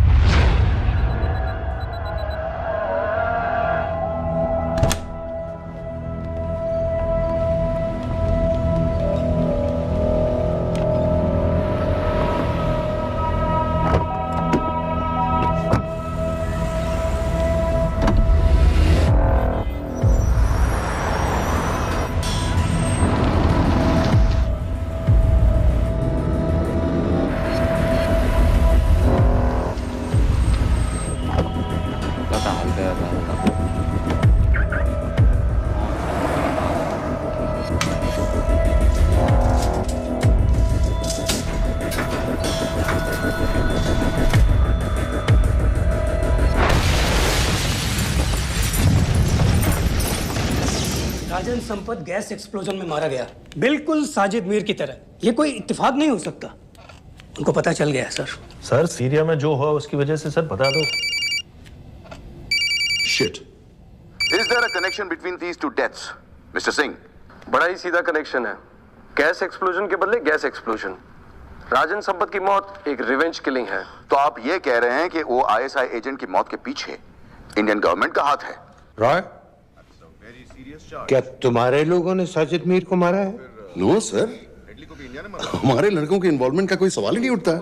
राजन संपत गैस एक्सप्लोजन में मारा गया, बिल्कुल साजिद मीर की तरह। ये कोई इत्तेफाक नहीं हो सकता। उनको पता चल गया है सर। सर सीरिया में जो हुआ उसकी वजह से सर बता दो। Shit, Is there a connection between these two deaths, Mr. Singh? बड़ा ही सीधा कनेक्शन है। गैस एक्सप्लोजन के बदले गैस एक्सप्लोजन। राजन संपत की मौत एक रिवेंज किलिंग है। तो आप ये कह रहे हैं कि वो ISI एजेंट की मौत के पीछे इंडियन गवर्नमेंट का हाथ है? रॉय, क्या तुम्हारे लोगों ने साजिद मीर को मारा है? नो सर, हमारे लड़कों के इन्वॉल्वमेंट का कोई सवाल ही नहीं उठता।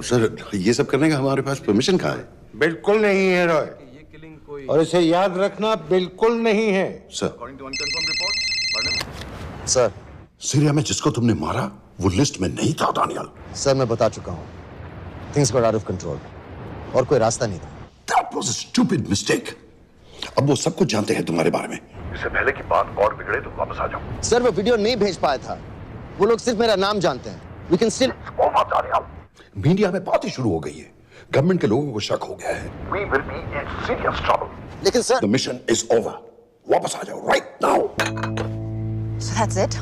सर, ये सब करने का हमारे पास परमिशन कहाँ है? बिल्कुल नहीं है रॉय, और इसे याद रखना बिल्कुल नहीं है। सर, सर, सीरिया में जिसको तुमने मारा वो लिस्ट में नहीं था दानियाल। सर, मैं बता चुका हूँ, things got out of control और कोई रास्ता नहीं था। That was a stupid mistake. अब वो सब कुछ जानते हैं तुम्हारे बारे में। इससे पहले की बात और बिगड़े तो वापस आ जाओ। सर, वो वीडियो नहीं भेज पाया था, वो लोग सिर्फ मेरा नाम जानते हैं। We can still... मीडिया में बात ही शुरू हो गई है, गवर्नमेंट के लोगों को शक हो गया है। We will be in serious trouble. लेकिन sir, The mission is over. वापस आ जाओ right now. So that's it?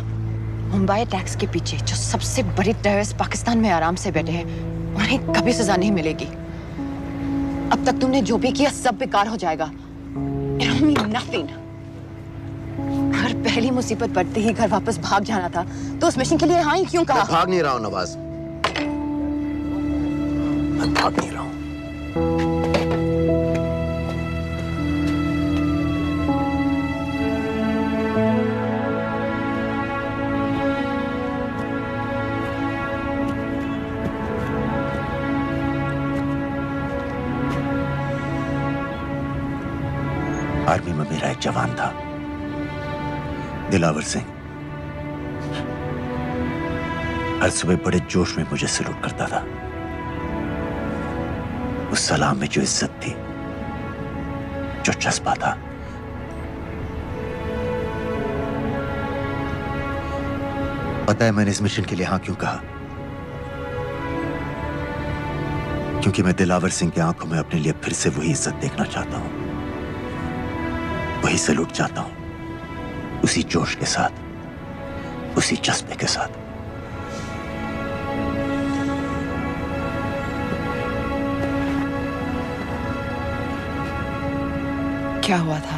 Mumbai attacks के पीछे जो सबसे बड़ी टेररिस्ट पाकिस्तान में आराम से बैठे हैं, उन्हें कभी सजा नहीं मिलेगी। अब तक तुमने जो भी किया सब बेकार हो जाएगा। It'll mean nothing. अगर पहली मुसीबत पड़ते ही घर वापस भाग जाना था, तो उस मिशन के लिए हाँ ही क्यों कहा? मैं भाग नहीं रहा हूँ नवाज, मैं भाग नहीं रहा हूँ। आर्मी में मेरा एक जवान था, दिलावर सिंह। हर सुबह बड़े जोश में मुझे सलूट करता था। उस सलाम में जो इज्जत थी, जो जज्बा था, पता है मैंने इस मिशन के लिए हाँ क्यों कहा? क्योंकि मैं दिलावर सिंह की आंखों में अपने लिए फिर से वही इज्जत देखना चाहता हूं, वही सलूट चाहता हूं, उसी जोश के साथ, उसी जज्बे के साथ। क्या हुआ था?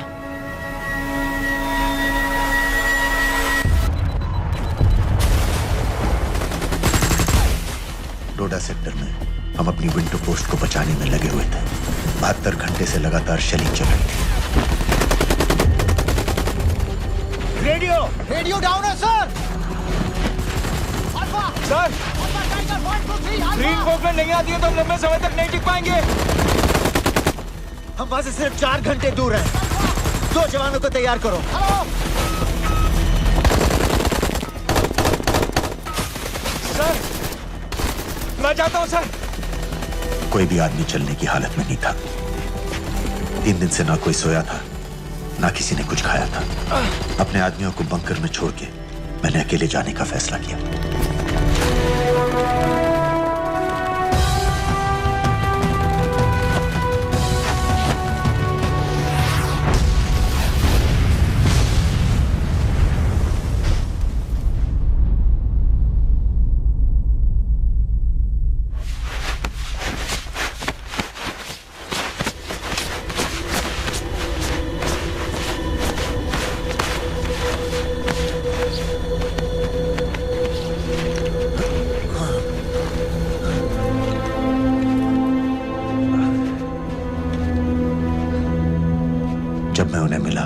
डोडा सेक्टर में हम अपनी विंडो पोस्ट को बचाने में लगे हुए थे। 72 घंटे से लगातार शेलिंग चल रही थी। रेडियो डाउन है सर। सर, ग्रीन कोपलेट नहीं आती है तो हम लंबे समय तक नहीं टिक पाएंगे। हम वहां से सिर्फ 4 घंटे दूर हैं। 2 जवानों को तैयार करो। सर, मैं जाता हूं सर। कोई भी आदमी चलने की हालत में नहीं था। 3 दिन से ना कोई सोया था, ना किसी ने कुछ खाया था। अपने आदमियों को बंकर में छोड़ के मैंने अकेले जाने का फैसला किया। जब मैं उन्हें मिला,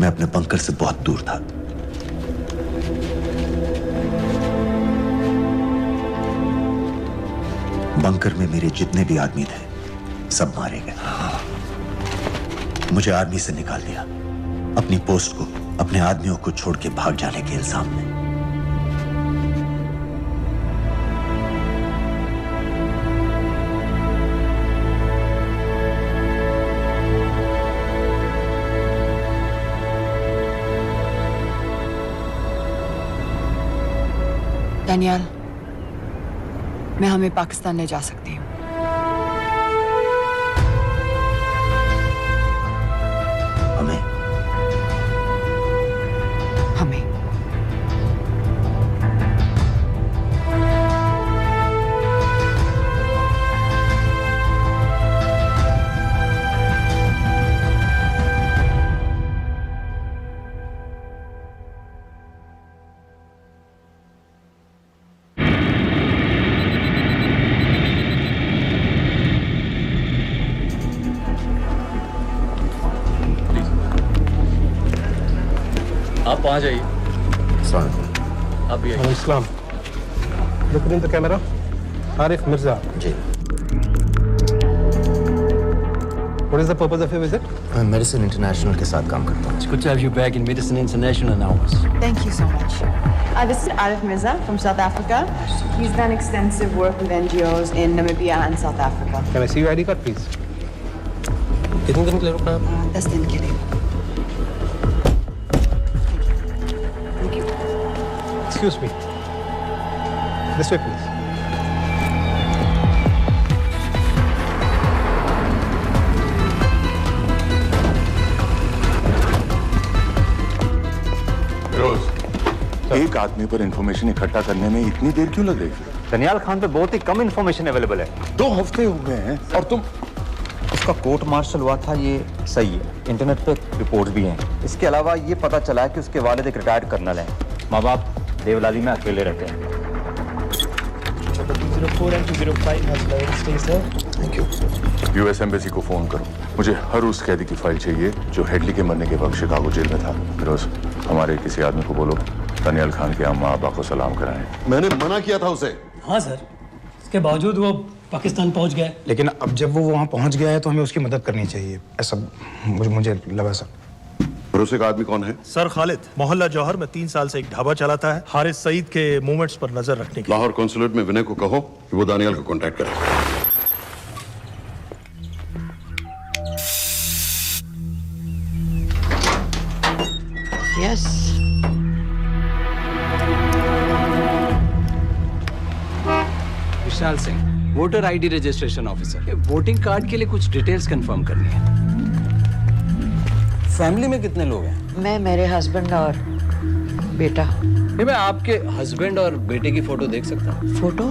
मैं अपने बंकर से बहुत दूर था। बंकर में मेरे जितने भी आदमी थे, सब मारे गए। मुझे आर्मी से निकाल दिया, अपनी पोस्ट को, अपने आदमियों को छोड़ के भाग जाने के इल्जाम में। दानियाल, मैं हमें पाकिस्तान ले जा सकती हूँ। हमें? हमें। आप वहाँ जाइए। आप भी आइए। अस्सलाम। Look in the camera. Arif Mirza. जी। What is the purpose of your visit? मैं मेडिसिन इंटरनेशनल के साथ काम करता हूँ। It's good to have you back in Medicine International now. Thank you so much. This is Arif Mirza from South Africa. He's done extensive work with NGOs in Namibia and South Africa. Can I see your ID card, please? कितने दिन के लिए रुकना है? 10 दिन के लिए। Thank you. Excuse me. This way, please. एक आदमी पर इंफॉर्मेशन इकट्ठा करने में इतनी देर क्यों लग रही है? दनियाल खान पे बहुत ही कम इंफॉर्मेशन अवेलेबल है। 2 हफ्ते हो गए हैं और तुम। उसका कोर्ट मार्शल हुआ था, ये सही है। इंटरनेट पे रिपोर्ट भी हैं। इसके अलावा ये पता चला है कि उसके वालिद एक रिटायर्ड कर्नल हैं। माँ बाप देवलाली में अकेले रहते हैं। 204 and 205 has lowered. Stay, sir. Thank you. US embassy को फोन करो। मुझे हर उस कैदी की फाइल चाहिए जो हेडली के मरने के वक्त शिकागो जेल में था। फिरोज, हमारे किसी आदमी को बोलो दनियाल खान के अम्मा अब्बा को सलाम कराएं। मैंने मना किया था उसे। हाँ सर, इसके बावजूद वो पाकिस्तान पहुंच गया। लेकिन अब जब वो वहाँ पहुँच गया है तो हमें उसकी मदद करनी चाहिए, ऐसा मुझे लगा सर। भरोसे का आदमी कौन है? सर खालिद, मोहल्ला जौहर में 3 साल से एक ढाबा चलाता है। हारिस सईद के मूवमेंट्स पर नजर रखने के। लाहौर कॉन्सुलेट में विनय को कहो कि वो दानियाल को कांटेक्ट करे। Yes. Vishal Singh, voter ID registration officer. Voting card के लिए कुछ डिटेल्स कंफर्म करनी है। फैमिली में कितने लोग हैं? मैं, मेरे हस्बैंड और बेटा। ये मैं आपके हस्बैंड और बेटे की फोटो देख सकता हूँ? फोटो?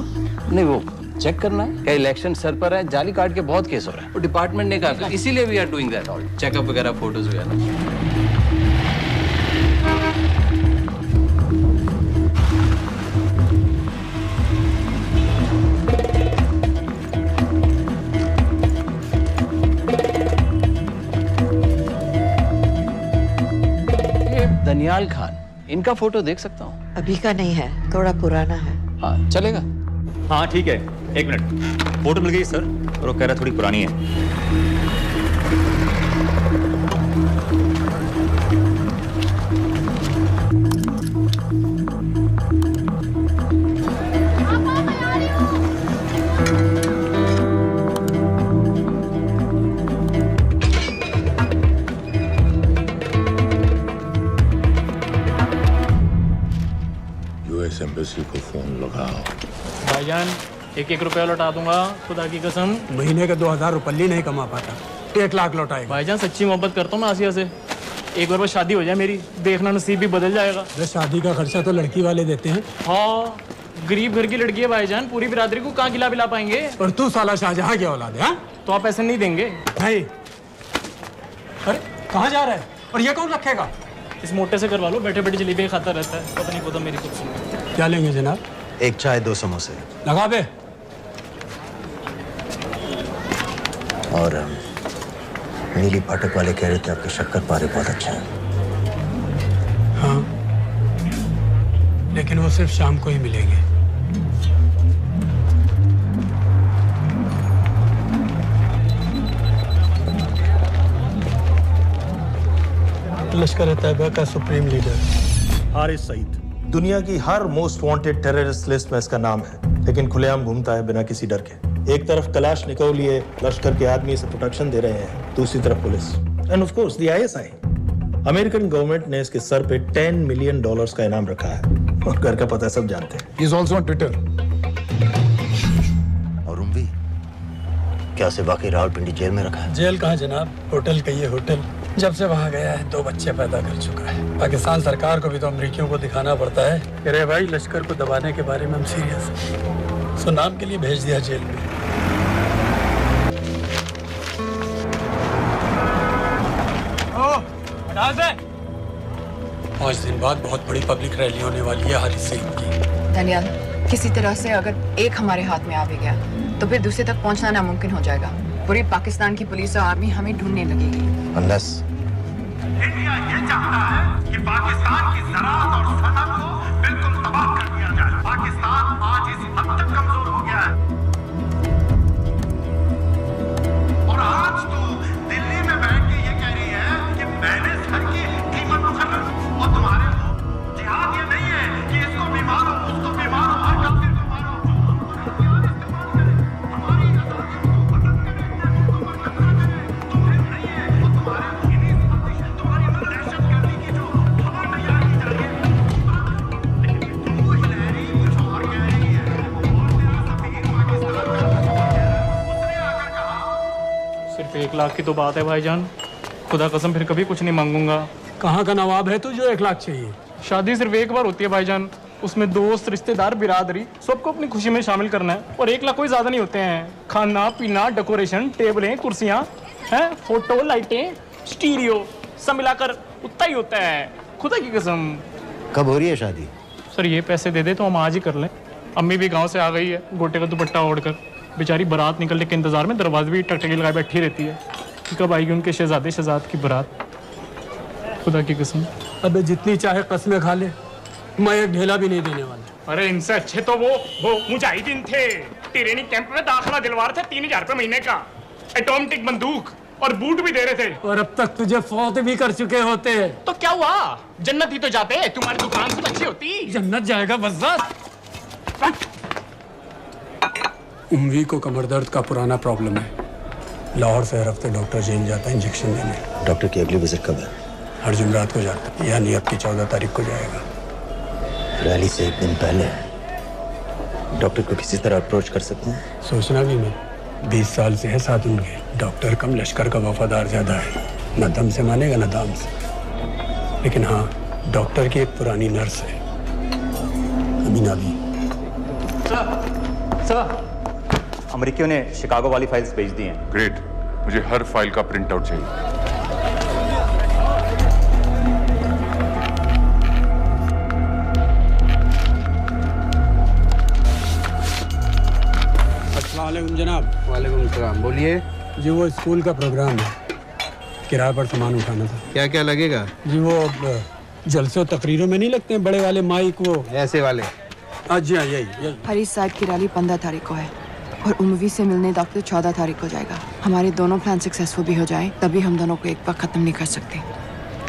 नहीं, वो चेक करना है। क्या इलेक्शन सर पर है? जाली कार्ड के बहुत केस हो रहे हैं। वो डिपार्टमेंट ने कहा, इसीलिए we are doing that all, checkup वगैरह, फोटोज वगैरह। दनियाल खान, इनका फोटो देख सकता हूँ? अभी का नहीं है, थोड़ा पुराना है। हाँ, चलेगा? हाँ ठीक है, 1 मिनट। फोटो मिल गई सर, और वो कह रहा थोड़ी पुरानी है। एम्बेसी को फोन लगाओ। भाईजान, 1-1 रुपया लौटा दूंगा, खुदा की कसम। महीने का 2000 रुपये नहीं कमा पाता, 1 लाख लौटाएगा। भाईजान सच्ची मोहब्बत करता हूँ मैं आसिया से। एक बार बस शादी हो जाए मेरी, देखना नसीब भी बदल जाएगा। शादी का खर्चा तो लड़की वाले देते हैं। हाँ, गरीब घर की लड़की है भाईजान, पूरी बिरादरी को कहाँ खिला पाएंगे। और तू साला शाहजहां की औलाद है? तो आप पैसे नहीं देंगे भाई? अरे कहाँ जा रहा है? और ये कौन रखेगा? इस मोटे से करवा लो, बैठे बैठे जलेबी खाता रहता है, पता नहीं पता मेरी कुछ। क्या लेंगे जनाब? 1 चाय 2 समोसे। लगा बे। और नीली फाटक वाले कह रहे थे आपके शक्कर पारे बहुत अच्छा है। हाँ, लेकिन वो सिर्फ शाम को ही मिलेंगे। लश्कर तैयबा का सुप्रीम लीडर हारिस सईद, दुनिया की हर मोस्ट वांटेड टेररिस्ट लिस्ट में इसका नाम है, लेकिन खुलेआम घूमता है बिना किसी डर के। एक तरफ कलाशनिकोव लिए लश्कर के आदमी इसे प्रोटेक्शन दे रहे हैं, दूसरी तरफ police end of course the ISI। American government ने इसके सर पे $10 मिलियन का इनाम रखा है, और घर का पता सब जानते हैं। He is also on Twitter. और उम्वी, क्या उसे वाकई रावलपिंडी जेल में रखा है? जेल कहाँ जनाब, होटल कहिए होटल। जब से वहाँ गया है 2 बच्चे पैदा कर चुका है। पाकिस्तान सरकार को भी तो अमरीकियों को दिखाना पड़ता है। अरे भाई, लश्कर को दबाने के बारे में हम सीरियस हैं। सो नाम के लिए भेज दिया जेल में। पाँच दिन बाद बहुत बड़ी पब्लिक रैली होने वाली है हारिस सईद की। दनियाल, किसी तरह से अगर एक हमारे हाथ में आ भी गया तो फिर दूसरे तक पहुंचना नामुमकिन हो जाएगा। पूरी पाकिस्तान की पुलिस और आर्मी हमें ढूंढने लगेगी। Unless इंडिया ये चाहता है कि पाकिस्तान की ज़राअत और सनअत को बिल्कुल तबाह कर दिया जाए। पाकिस्तान आज इस हद तक कमजोर हो गया है और आज तो दिल्ली में बैठ के ये कह रही है कि मैंने सर की कीमत मुकर्रर की। और तुम्हारे को जिहाद ये नहीं है कि इसको बीमार हो उसको बीमार हो हर काफिर को मारो। हथियार इस्तेमाल करें, हमारी आजादियों को खत्म करें, मुल्कों पर कब्जा करें। तुम्हें नहीं है वो तुम्हारे इन्हीं साजिश तुम्हारी दहशतगर्दी की जो हवा तैयार की जा रही है। लेकिन तू हिलैरी कुछ और कह रही है और तेरा सफीर पाकिस्तान का कुछ और कह रहा है। उसने आकर कहा सिर्फ 1 लाख की तो बात है भाईजान, खुदा कसम फिर कभी कुछ नहीं मांगूंगा। कहाँ का नवाब है तू जो 1 लाख चाहिए? शादी सिर्फ एक बार होती है भाईजान, उसमें दोस्त रिश्तेदार बिरादरी सबको अपनी खुशी में शामिल करना है। और 1 लाख कोई ज्यादा नहीं होते हैं। खाना पीना डेकोरेशन टेबलें कुर्सियां हैं फोटो लाइटें स्टीरियो सब मिलाकर उतना ही होता है, खुदा की कसम। कब हो रही है शादी? सर ये पैसे दे दे तो हम आज ही कर लें। अम्मी भी गांव से आ गई है गोटे का दुपट्टा ओढ़कर, बेचारी बारात निकलने के इंतजार में दरवाजे भी टकटकी लगाए बैठी रहती है कि कब आएगी उनके शहजादे शहजाद की बारात, खुदा की कसम। अबे जितनी चाहे कस्में खा ले, मैं एक ढेला भी नहीं देने वाला। अरे इनसे अच्छे तो वो मुजाहिदीन थे, ट्रेनिंग कैंप में दाखिला दिलवा रहे थे 3000 रुपए महीने का, एटॉमिक बंदूक और बूट भी दे रहे थे। और अब तक तुझे फौत भी कर चुके होते। तो क्या हुआ, जन्नत ही तो जाते, तुम्हारी दुकान से अच्छी होती। जन्नत जाएगा बज़्ज़ात। उम्वी को कमर दर्द का पुराना प्रॉब्लम है। लाहौर से हर हफ्ते डॉक्टर जेल जाता है इंजेक्शन देने। डॉक्टर की अगली विजिट कब है? हर जुमरात को जाता है, यानी अब की 14 तारीख को जाएगा। रैली से 1 दिन पहले डॉक्टर को किसी तरह अप्रोच कर सकते हैं? सोचना भी नहीं, 20 साल से है साथ उनके। डॉक्टर कम लश्कर का वफादार ज्यादा है, न दम से मानेगा न दाम से। लेकिन हाँ, डॉक्टर की एक पुरानी नर्स है अमीना भी। सर अमेरिकियों ने शिकागो वाली फाइल्स भेज दी हैं। ग्रेट, मुझे हर फाइल का प्रिंट आउट चाहिए। अस्सलामुअलैकुम जनाब। वालेकुम सलाम, बोलिए। जी वो स्कूल का प्रोग्राम है, किराए पर सामान उठाना था। क्या क्या लगेगा? जी वो जलसे और तकरीरों में नहीं लगते हैं बड़े वाले माइक, वो ऐसे वाले? जी हाँ, यही। हरीश साहब की रैली 15 तारीख को है और उम्वी से मिलने डॉक्टर 14 तारीख को जाएगा। हमारे दोनों प्लान सक्सेसफुल भी हो जाए तभी हम दोनों को एक बार खत्म नहीं कर सकते।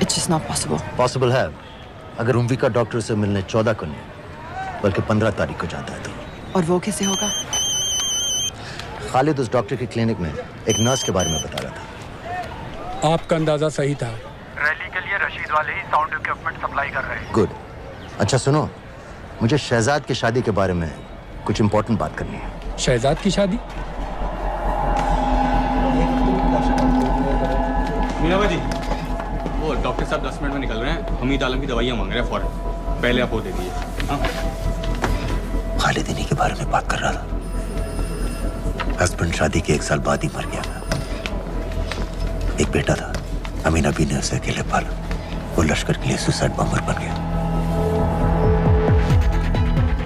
It's just not possible. Possible है अगर उम्वी का डॉक्टर से मिलने 14 को नहीं बल्कि 15 तारीख को जाता है तो। और वो कैसे होगा? खालिद उस डॉक्टर की क्लिनिक में एक नर्स के बारे में बता रहा था। आपका अंदाजा सही था। रैली के लिए रशीद वाले ही साउंड इक्विपमेंट सप्लाई कर रहे हैं। गुड। अच्छा सुनो, मुझे शहजाद की शादी के बारे में कुछ इंपॉर्टेंट बात करनी है। शहजाद की शादी? मीनाबा जी, वो डॉक्टर साहब 10 मिनट में निकल रहे हैं। हमीद आलम की दवाइयाँ मांग रहे हैं फौरन, पहले आप वो दे दीजिए। हाँ? खालिद इन्हीं के बारे में बात कर रहा था। हस्बैंड शादी के 1 साल बाद ही मर गया। एक बेटा था, अमीना भी ने उसे अकेले पाला। वो लश्कर के लिए सुसाइड बॉम्बर बन गया।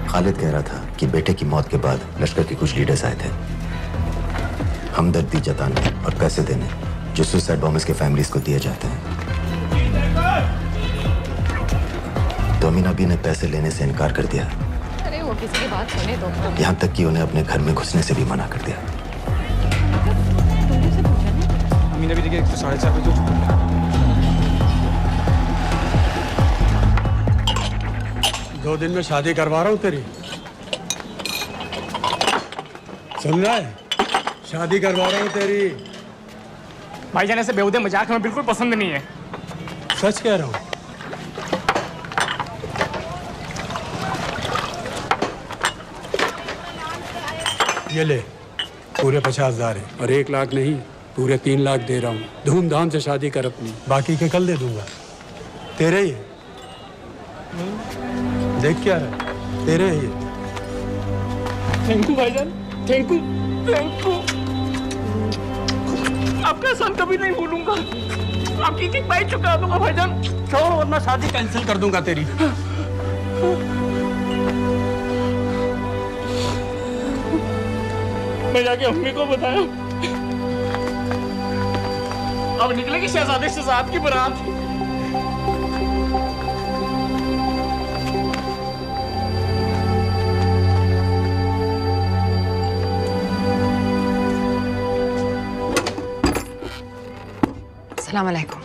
खालिद कह रहा था कि बेटे की मौत के बाद लश्कर के कुछ लीडर्स आए थे हमदर्दी जताने और पैसे देने जो सुसाइड बॉम्बर्स के फैमिलीज को दिए जाते हैं। तो अमीना भी ने पैसे लेने से इनकार कर दिया। अरे वो किसी की बात सुने तो। यहाँ तक कि उन्हें अपने घर में घुसने से भी मना कर दिया। अमीना भी देखिए 4:30 बजे तो 2 दिन में शादी करवा रहा हूँ तेरी, सुन रहा है? शादी करवा रहा हूँ तेरी। भाईजान ऐसे बेहुदे मजाक हमें बिल्कुल पसंद नहीं है। सच कह रहा हूँ। ये ले, पूरे 50,000 है और 1 लाख नहीं, पूरे 3 लाख दे रहा हूँ। धूमधाम से शादी कर अपनी, बाकी के कल दे दूंगा। तेरे ही है। देख क्या है, तेरे ही है। थैंक यू भाईजान, थैंक यू, थैंक यू। आपका एहसान कभी नहीं भूलूंगा। आपकी की पाई चुका दूंगा भाईजान। छोड़ वरना शादी कैंसिल कर दूंगा तेरी। मैं जाके अम्मी को बताया। अब निकलेगी शहजादे शहजाद की बारात। अस्सलाम वालेकुम।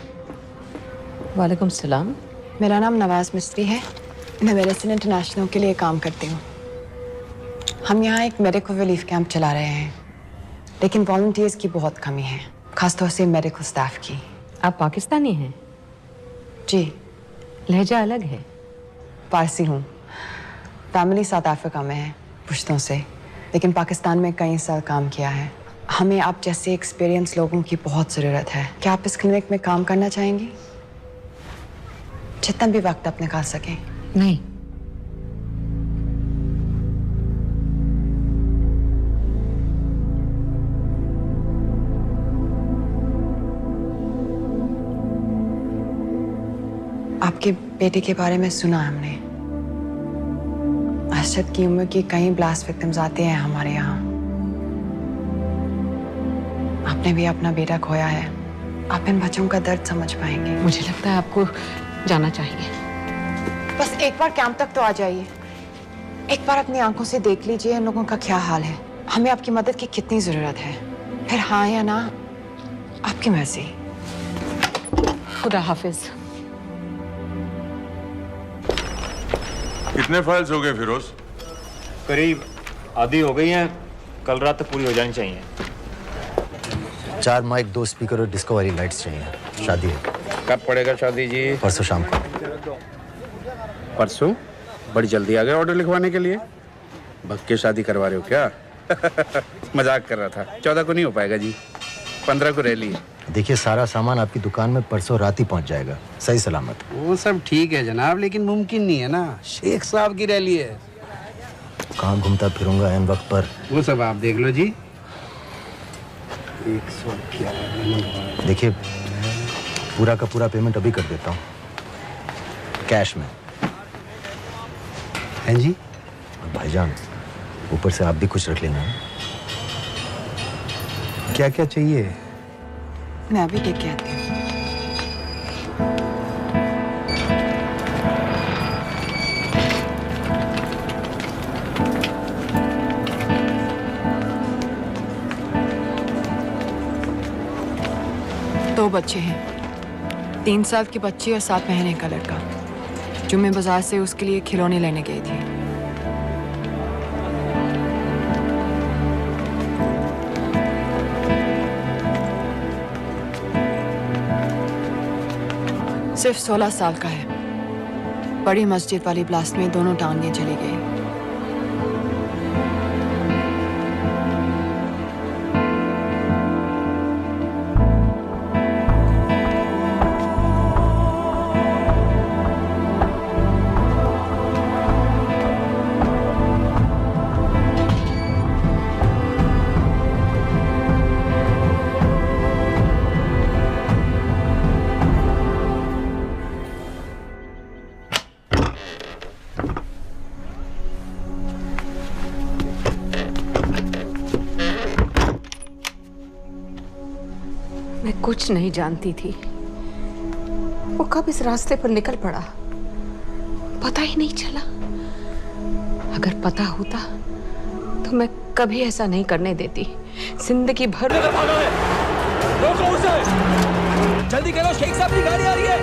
वालेकुम सलाम। मेरा नाम नवाज मिस्त्री है। मैं मेडिसिन इंटरनेशनल के लिए काम करती हूँ। हम यहाँ एक मेडिकल रिलीफ कैंप चला रहे हैं, लेकिन वॉलंटियर्स की बहुत कमी है, खासतौर से मेडिकल स्टाफ की। आप पाकिस्तानी हैं? जी। लहजा अलग है। पारसी हूँ। फैमिली साउथ अफ्रीका में है पुश्तों से, लेकिन पाकिस्तान में कई साल काम किया है। हमें आप जैसे एक्सपीरियंस लोगों की बहुत ज़रूरत है। क्या आप इस क्लिनिक में काम करना चाहेंगी? जितना भी वक्त आप निकाल सकें। नहीं। आपके बेटे के बारे में सुना हमने। अरशद की उम्र के कई ब्लास्ट विक्टिम्स आते हैं हमारे यहाँ। आपने भी अपना बेटा खोया है। आप इन बच्चों का दर्द समझ पाएंगे। मुझे लगता है आपको जाना चाहिए। बस एक बार कैंप तक तो आ जाइए। एक बार अपनी आंखों से देख लीजिए इन लोगों का क्या हाल है। हमें आपकी मदद की कितनी जरूरत है। फिर हाँ या ना, आपकी मर्जी। खुदा हाफिज। कितने फाइल्स हो गए फिरोज? करीब आधी हो गई हैं, कल रात तक पूरी हो जानी चाहिए। 4 माइक, 2 स्पीकर और डिस्को वाली लाइट्स चाहिए। शादी है। कब पड़ेगा शादी जी? परसों शाम को। परसों? बड़ी जल्दी आ गए ऑर्डर लिखवाने के लिए। भग के शादी करवा रहे हो क्या? मजाक कर रहा था। 14 को नहीं हो पाएगा जी, 15 को रैली है। देखिए, सारा सामान आपकी दुकान में परसों रात ही पहुंच जाएगा, सही सलामत। वो सब ठीक है जनाब, लेकिन मुमकिन नहीं है ना। शेख साहब की रैली है। कहाँ घूमता फिरूंगा एन वक्त पर? वो सब आप देख लो जी। 111। देखिए, पूरा का पूरा पेमेंट अभी कर देता हूँ, कैश में। हैं जी? और भाईजान, ऊपर से आप भी कुछ रख लेना। क्या क्या चाहिए? मैं अभी देख के आती हूँ। दो बच्चे हैं, 3 साल की बच्ची और 7 महीने का लड़का, जो मैं बाजार से उसके लिए खिलौने लेने गई थी। सिर्फ 16 साल का है। बड़ी मस्जिद वाली ब्लास्ट में दोनों टांगें चली गई। मैं कुछ नहीं जानती थी, वो कब इस रास्ते पर निकल पड़ा पता ही नहीं चला। अगर पता होता तो मैं कभी ऐसा नहीं करने देती। जिंदगी भर। रोको उसे! जल्दी करो, शेख साहब की गाड़ी आ रही है।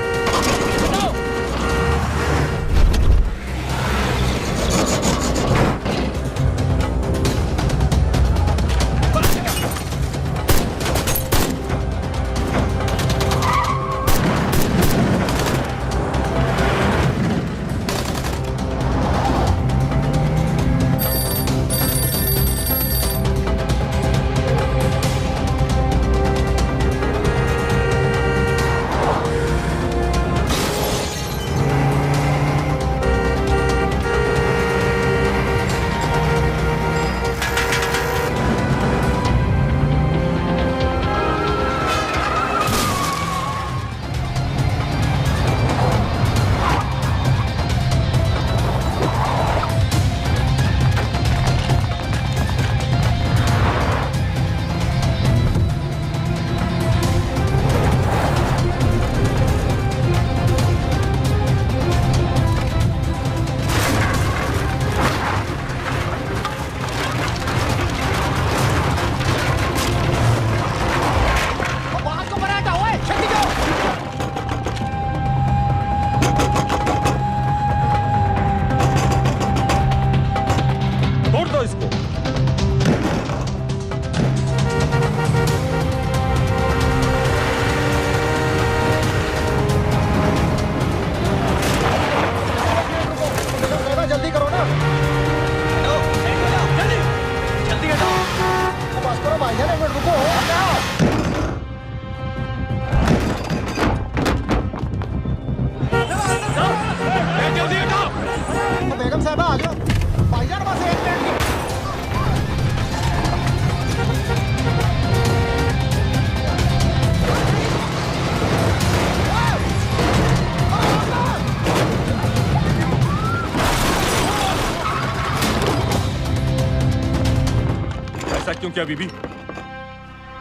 स्टार्ट क्यों किया बीबी?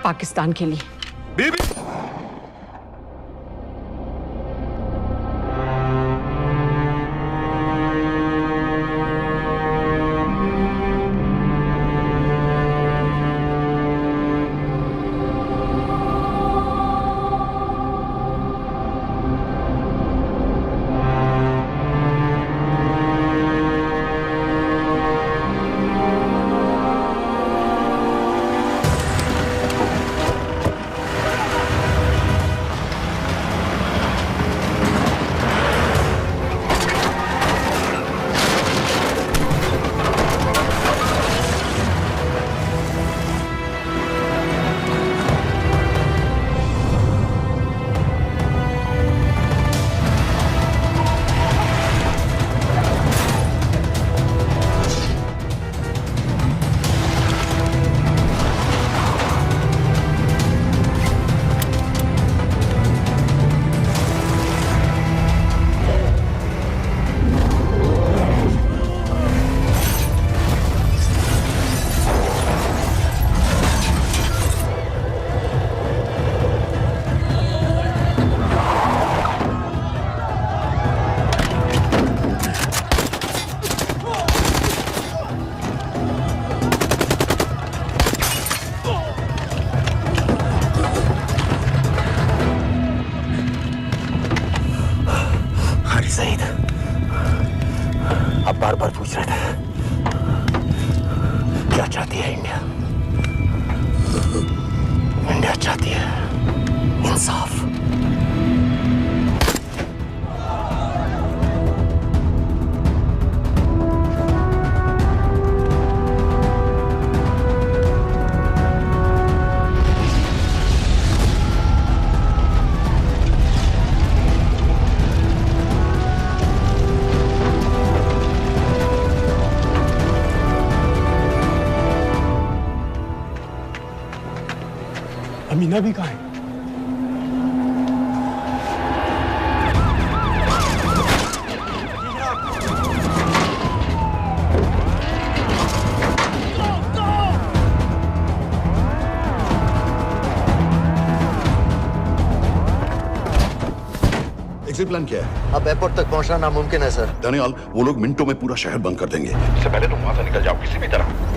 पाकिस्तान के लिए। बीबी सईद, आप बार बार पूछ रहे थे क्या चाहती है इंडिया? इंडिया चाहती है इंसाफ। अमीना भी कहाँ है? एग्जिट प्लान क्या है? अब एयरपोर्ट तक पहुंचना नामुमकिन है सर। दानियाल, वो लोग मिनटों में पूरा शहर बंद कर देंगे। इससे पहले तुम वहां से निकल जाओ किसी भी तरह।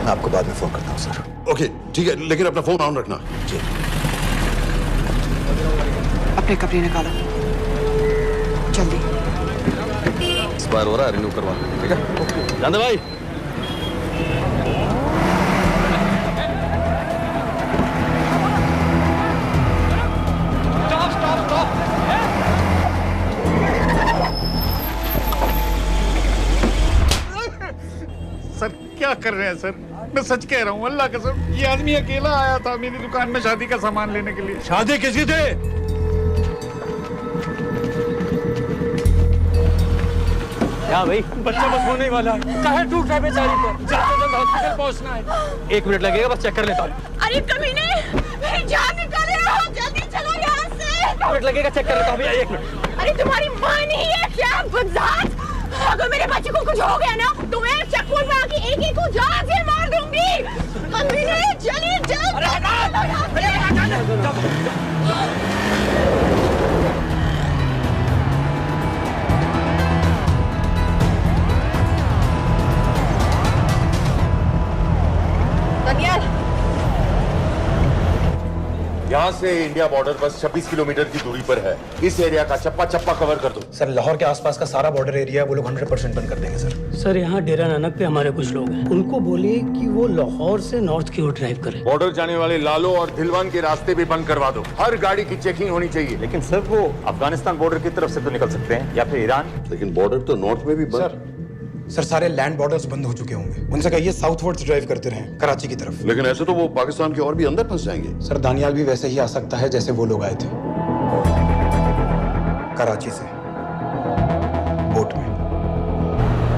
मैं आपको बाद में फोन करता हूँ सर। ओके ठीक है, लेकिन अपना फोन ऑन रखना। जी। अपने कपड़े निकालो जल्दी। एक्सपायर हो रहा है, रिन्यू करवा। ठीक है जानते भाई। सर क्या कर रहे हैं सर? मैं सच कह रहा हूँ, अल्लाह कसम, ये आदमी अकेला आया था मेरी दुकान में शादी का सामान लेने के लिए। शादी किसकी थी? क्या भाई? बच्चा बस होने वाला है। कहे टूट रहा है बेचारी पर, जल्द से जल्द हॉस्पिटल पहुंचना है। 1 मिनट लगेगा, बस चेक कर लेता हूँ। अरे कमीने, मेरी जान निकाल रहे हो, जल्दी चलो यहाँ से। 1 मिनट लगेगा, चेक कर लेता हूँ भैया, 1 मिनट। अरे तुम्हारी माँ नहीं है क्या बदजात? अगर मेरे बच्चे को कुछ हो गया ना तो मैं चक्कू में आके एक को जान से मार दूंगी। कमीने चलिए जल्द। दानियाल, यहाँ से इंडिया बॉर्डर बस 26 किलोमीटर की दूरी पर है। इस एरिया का चप्पा चप्पा कवर कर दो। सर लाहौर के आसपास का सारा बॉर्डर एरिया वो लोग 100% बंद कर देंगे सर। सर यहाँ डेरा नानक पे हमारे कुछ लोग हैं, उनको बोले कि वो लाहौर से नॉर्थ की ओर ड्राइव करें। बॉर्डर जाने वाले लालो और धिलवान के रास्ते भी बंद करवा दो। हर गाड़ी की चेकिंग होनी चाहिए। लेकिन सर वो अफगानिस्तान बॉर्डर की तरफ से तो निकल सकते हैं या फिर ईरान। लेकिन बॉर्डर तो नॉर्थ में भी बंद। सर सारे लैंड बॉर्डर्स बंद हो चुके होंगे, उनसे कहिए साउथवर्ड्स ड्राइव करते रहें कराची की तरफ। लेकिन ऐसे तो वो पाकिस्तान के और भी अंदर फंस जाएंगे। सर दानियाल भी वैसे ही आ सकता है जैसे वो लोग आए थे, कराची से बोट में।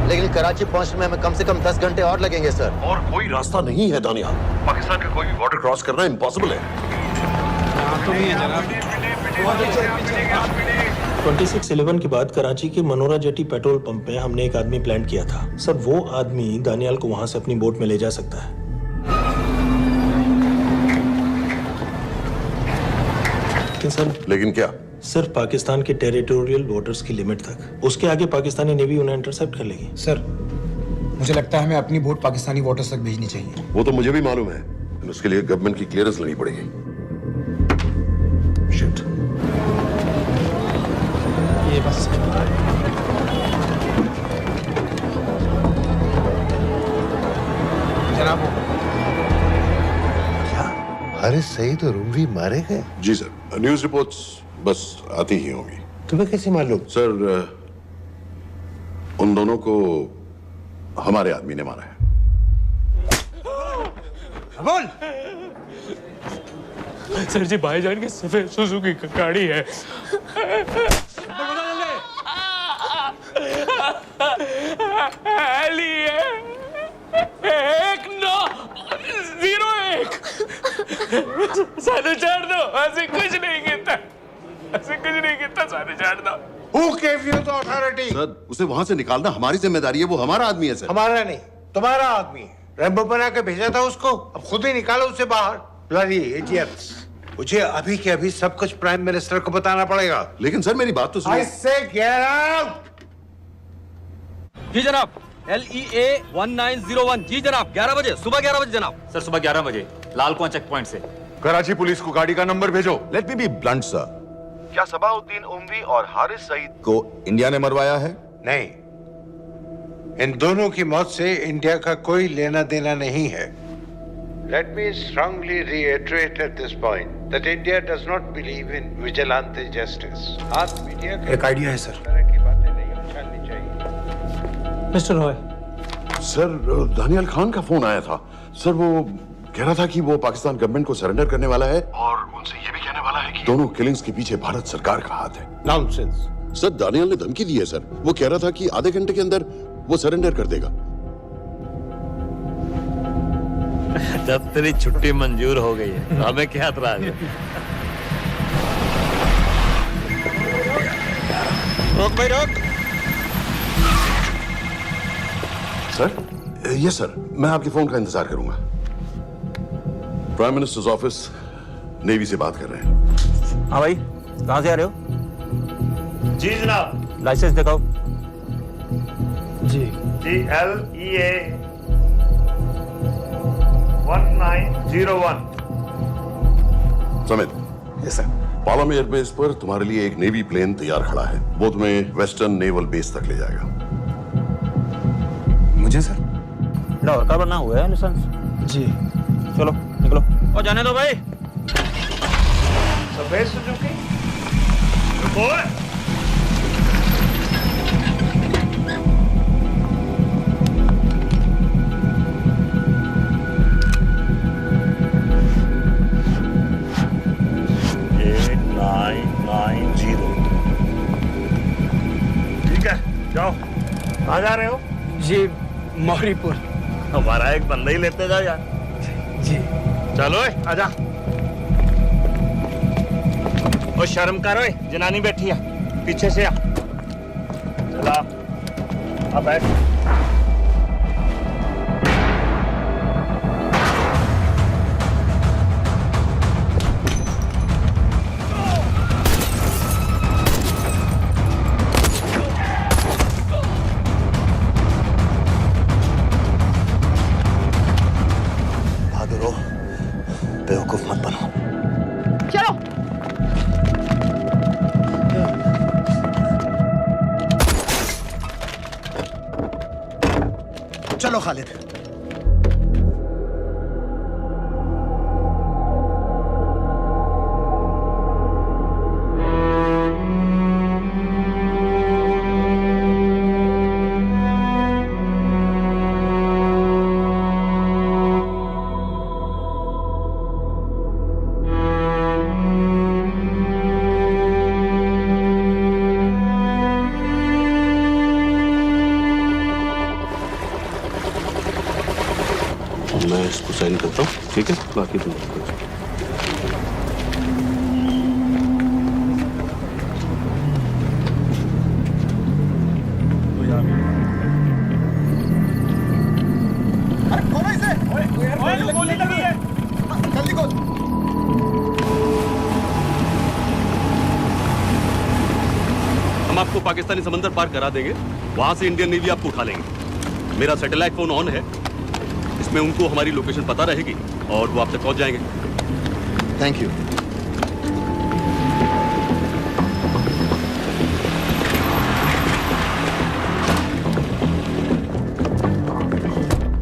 लेकिन कराची पहुंचने में हमें कम से कम 10 घंटे और लगेंगे सर। और कोई रास्ता नहीं है दानियाल, पाकिस्तान का कोई भी बॉर्डर क्रॉस करना इम्पॉसिबल है। तो नहीं है जनाब। 26/11 के बाद कराची के मनोरा जेटी पेट्रोल पंप में हमने एक आदमी प्लान किया था। सर वो आदमी दानियाल को वहां से अपनी बोट में ले जा सकता है। लेकिन क्या? सिर्फ पाकिस्तान के टेरिटोरियल वाटर्स की लिमिट तक। उसके आगे पाकिस्तानी नेवी उन्हें इंटरसेप्ट कर लेगी। सर मुझे लगता है हमें अपनी बोट पाकिस्तानी वाटर्स तक भेजनी चाहिए। वो तो मुझे भी मालूम है, लेकिन उसके लिए गवर्नमेंट की क्लियरेंस लेनी पड़ेगी। शिट। ये बस जनाब। क्या हारिस सईद और उमरी मारे गए? जी सर, न्यूज़ रिपोर्ट्स बस आती ही होंगी। तुम्हें कैसे मालूम? सर उन दोनों को हमारे आदमी ने मारा है। बोल। सर जी भाईजान की सफेद सुजुकी की गाड़ी है। सारे छोड़ दो, ऐसे कुछ नहीं गिरता, ऐसे कुछ नहीं गिरता, सारे छोड़ दो। Who gave you the authority? Sir उसे वहां से निकालना हमारी जिम्मेदारी है, वो हमारा आदमी है सर। हमारा नहीं, तुम्हारा आदमी है। रैम्बो बना के भेजा था उसको, अब खुद ही निकालो उसे बाहर। Bloody idiots! मुझे अभी के अभी सब कुछ प्राइम मिनिस्टर को बताना पड़ेगा। लेकिन सर मेरी बात तो सुनो। I say get out! जी जनाब, LEA 1901। जी जनाब, 11 बजे, सुबह 11 बजे जनाब। सर सुबह 11 बजे लाल कुआं चेक पॉइंट से। कराची पुलिस को गाड़ी का नंबर भेजो। Let me be blunt sir, क्या सबाउद्दीन उमवी और हारिस सईद को इंडिया ने मरवाया है? नहीं, इन दोनों की मौत से इंडिया का कोई लेना देना नहीं है। Let me strongly reiterate at this point that India does not believe in vigilante justice. आप मीडिया एक आइडिया है सर। की बातें नहीं उछालनी चाहिए। मिस्टर रॉय। सर दानियाल खान का फोन आया था। सर वो कह रहा था कि वो पाकिस्तान गवर्नमेंट को सरेंडर करने वाला है और उनसे ये भी कहने वाला है कि दोनों किलिंग्स के पीछे भारत सरकार का हाथ है। नॉनसेंस। सर दानियाल ने धमकी दी है सर। वो कह रहा था कि आधे घंटे के अंदर वो सरेंडर कर देगा। जब तेरी छुट्टी मंजूर हो गई है तो हमें क्या एतराज है? रोक भाई रोक। सर यस सर, मैं आपके फोन का इंतजार करूंगा। प्राइम मिनिस्टर्स ऑफिस नेवी से बात कर रहे हैं। हाँ भाई, कहाँ से आ रहे हो? जी जनाब। लाइसेंस दिखाओ। जी LEA 1901। Samit. Yes sir. Palam airbase पर तुम्हारे लिए एक नेवी प्लेन तैयार खड़ा है। वो तुम्हें वेस्टर्न नेवल बेस तक ले जाएगा। मुझे सर? लाहौर का बना हुआ है लाइसेंस। जी चलो निकलो। और जाने दो भाई। सफेद सुजुकी। ठीक है, जाओ। कहाँ जा रहे हो? जी मौरीपुर। हमारा एक बंदा ही लेते जाओ यार। जी चलो आजा। ओ शर्म करो, जनानी बैठी है, पीछे से आ। चला अब बैठ। बेवकूफ मत बनो। चलो। चलो खालिद। मैं इसको साइन करता हूँ, ठीक है? बाकी तुम आपको पाकिस्तानी समंदर पार करा देंगे, वहां से इंडियन नेवी आपको उठा लेंगे। मेरा सैटेलाइट फोन ऑन है, इसमें उनको हमारी लोकेशन पता रहेगी और वो आप तक पहुंच जाएंगे। Thank you.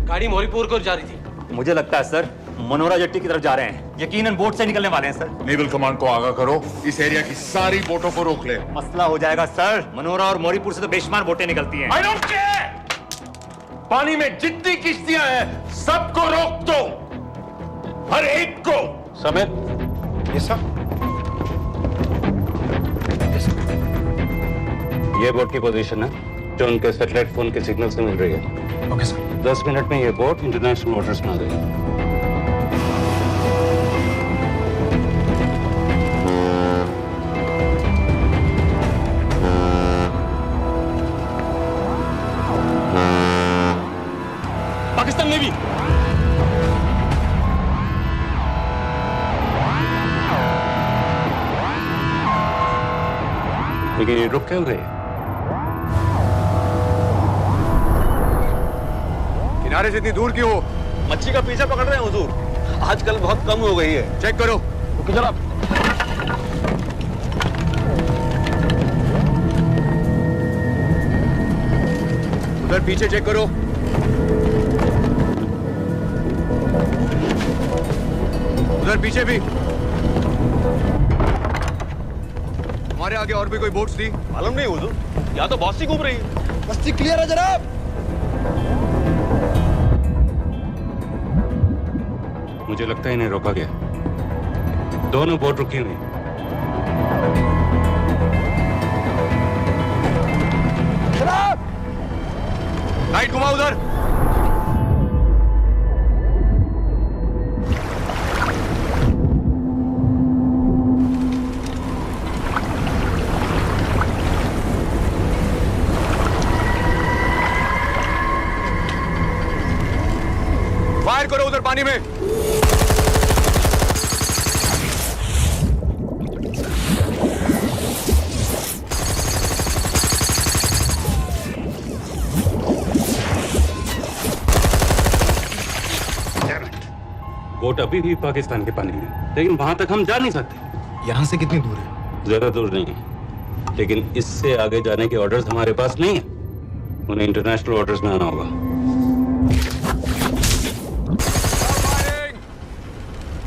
गाड़ी मोरीपुर को जा रही थी। मुझे लगता है सर मनोरा जेट्टी की तरफ जा रहे हैं। यकीनन बोट से निकलने वाले हैं सर। नेवल कमांड को आगाह करो, इस एरिया की सारी बोटों को रोक ले। मसला हो जाएगा सर। मनोरा और मोरीपुर से तो बेशुमार बोटें निकलती हैं। I don't care! पानी में जितनी किश्तियां हैं सबको रोक दो, हर एक को। समेत ये सब ये बोट की पोजीशन है जो उनके सैटेलाइट फोन के सिग्नल से मिल रही है। Okay sir. 10 मिनट में ये बोट इंटरनेशनल वाटर्स में आ गई। पाकिस्तान नेवी। लेकिन ये रुक क्यों गए? किनारे से इतनी दूर क्यों हो? मच्छी का पीछा पकड़ रहे हैं हुजूर। आजकल बहुत कम हो गई है। चेक करो। ओके जनाब। उधर पीछे चेक करो। उधर पीछे भी। हमारे आगे और भी कोई बोट्स थी? मालूम नहीं हुजूर, यहाँ तो बहुत सी घूम रही है। बस्ती क्लियर है जनाब। मुझे लगता है इन्हें रोका गया। दोनों बोट रुकी हुई। जनाब, लाइट घुमाओ उधर। फायर करो उधर पानी में। बोट अभी भी पाकिस्तान के पानी में, लेकिन वहां तक हम जा नहीं सकते। यहाँ से कितनी दूर है? ज्यादा दूर नहीं है, लेकिन इससे आगे जाने के ऑर्डर्स हमारे पास नहीं है। उन्हें इंटरनेशनल वाटर्स में आना होगा।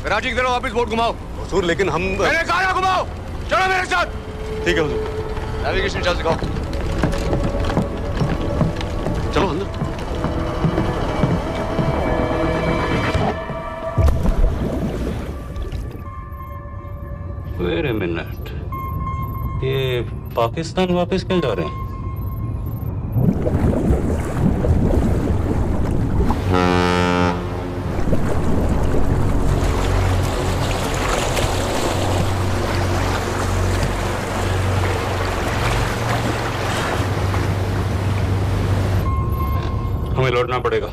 राजी की तरफ वापस बोट घुमाओ। हुजूर लेकिन हम मैंने कहा ना घुमाओ। चलो मेरे साथ। ठीक है हुजूर। नेविगेशन चार्ज दिखाओ। चलो अंदर। वेट अ मिनट, ये पाकिस्तान वापस क्यों जा रहे हैं? हमें लौटना पड़ेगा।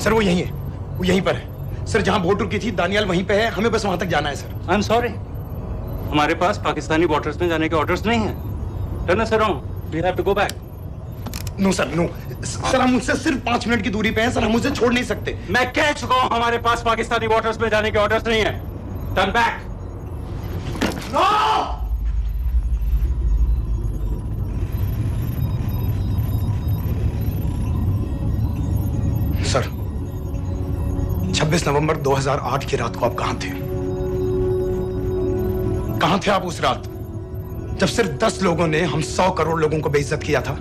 सर वो यहीं है, वो यहीं पर है। सर जहां बोट रुकी थी दानियाल वहीं पे है, हमें बस वहां तक जाना है सर। आई एम सॉरी, हमारे पास पाकिस्तानी वाटर्स में जाने के ऑर्डर्स नहीं है। Turn us around, we have to go back. No sir, no sir, हम उनसे सिर्फ 5 मिनट की दूरी पे हैं सर, हम उसे छोड़ नहीं सकते। मैं कह चुका हूं हमारे पास पाकिस्तानी वाटर्स में जाने के ऑर्डर्स नहीं है। Turn back. नो! सर 26 नवंबर 2008 की रात को आप कहां थे? कहां थे आप उस रात जब सिर्फ 10 लोगों ने हम 100 करोड़ लोगों को बेइज्जत किया था?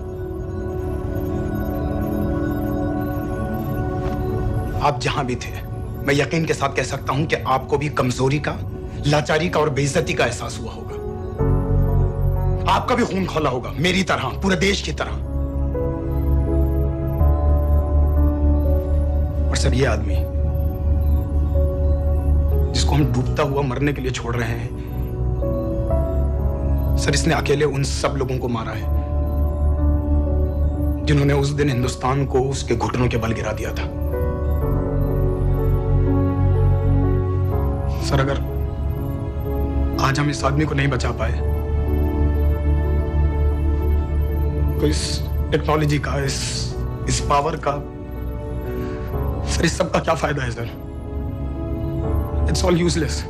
आप जहां भी थे, मैं यकीन के साथ कह सकता हूं कि आपको भी कमजोरी का, लाचारी का और बेइज्जती का एहसास हुआ होगा। आपका भी खून खौला होगा, मेरी तरह, पूरे देश की तरह। और सर ये आदमी जिसको हम डूबता हुआ मरने के लिए छोड़ रहे हैं, सर इसने अकेले उन सब लोगों को मारा है जिन्होंने उस दिन हिंदुस्तान को उसके घुटनों के बल गिरा दिया था। सर, अगर आज हम इस आदमी को नहीं बचा पाए तो इस टेक्नोलॉजी का, इस पावर का, सर इस सब का क्या फायदा है सर? It's all useless.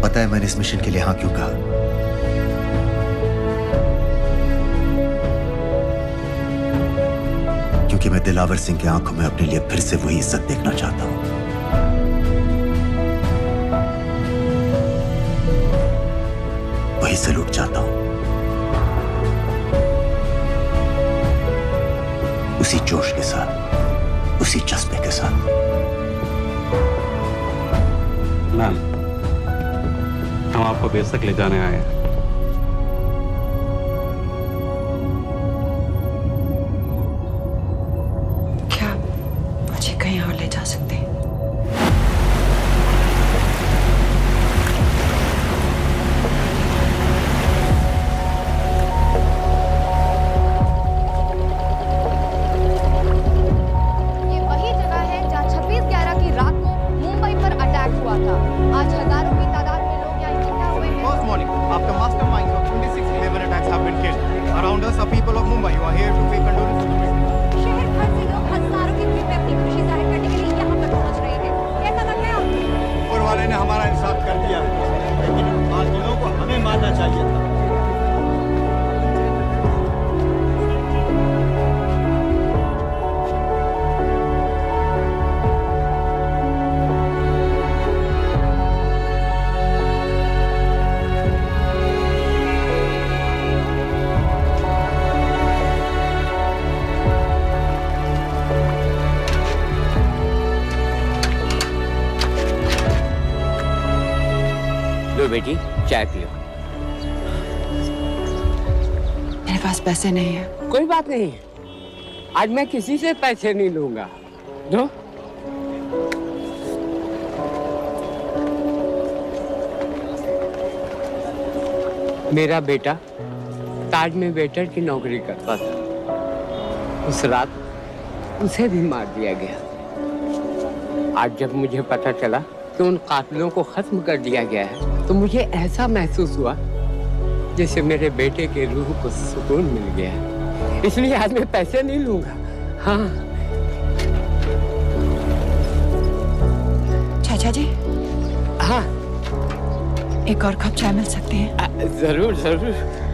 पता है मैंने इस मिशन के लिए हाँ क्यों कहा? क्योंकि मैं दिलावर सिंह की आंखों में अपने लिए फिर से वही इज्जत देखना चाहता हूं, वही सैल्यूट चाहता हूं, उसी जोश के साथ, उसी जज्बे के साथ। मैम, हम आपको बेस तक ले जाने आए हैं। क्या मुझे कहीं और ले जा सकते हैं? ये वही जगह है जहां 26/11 की रात को मुंबई पर अटैक हुआ था। आज हजारों की तादाद में लोग यहाँ इकट्ठा हुए हैं। First morning, after masterminds of 26/11 attacks have been killed, around us are people of Mumbai who are here to pay condolence to the victims. शहर भर से लोग हजारों की भीड़ में अपनी खुशी जाहिर करने के लिए यहाँ पर पहुँच रहे हैं। कैसा लग रहा है आपको? ऊपर वाले ने हमारा इंसाफ कर दिया, लेकिन उन बातिलों को हमें मानना चाहिए था। लो बेटी, चाय पियो। मेरे पास पैसे नहीं है। कोई बात नहीं, आज मैं किसी से पैसे नहीं लूंगा। दो। मेरा बेटा ताज में वेटर की नौकरी करता था। उस रात उसे भी मार दिया गया। आज जब मुझे पता चला कि उन कातिलों को खत्म कर दिया गया है तो मुझे ऐसा महसूस हुआ जैसे मेरे बेटे के रूह को सुकून मिल गया है। इसलिए आज मैं पैसे नहीं लूंगा। हाँ चाचा जी। हाँ एक और कप चाय मिल सकती है? जरूर जरूर।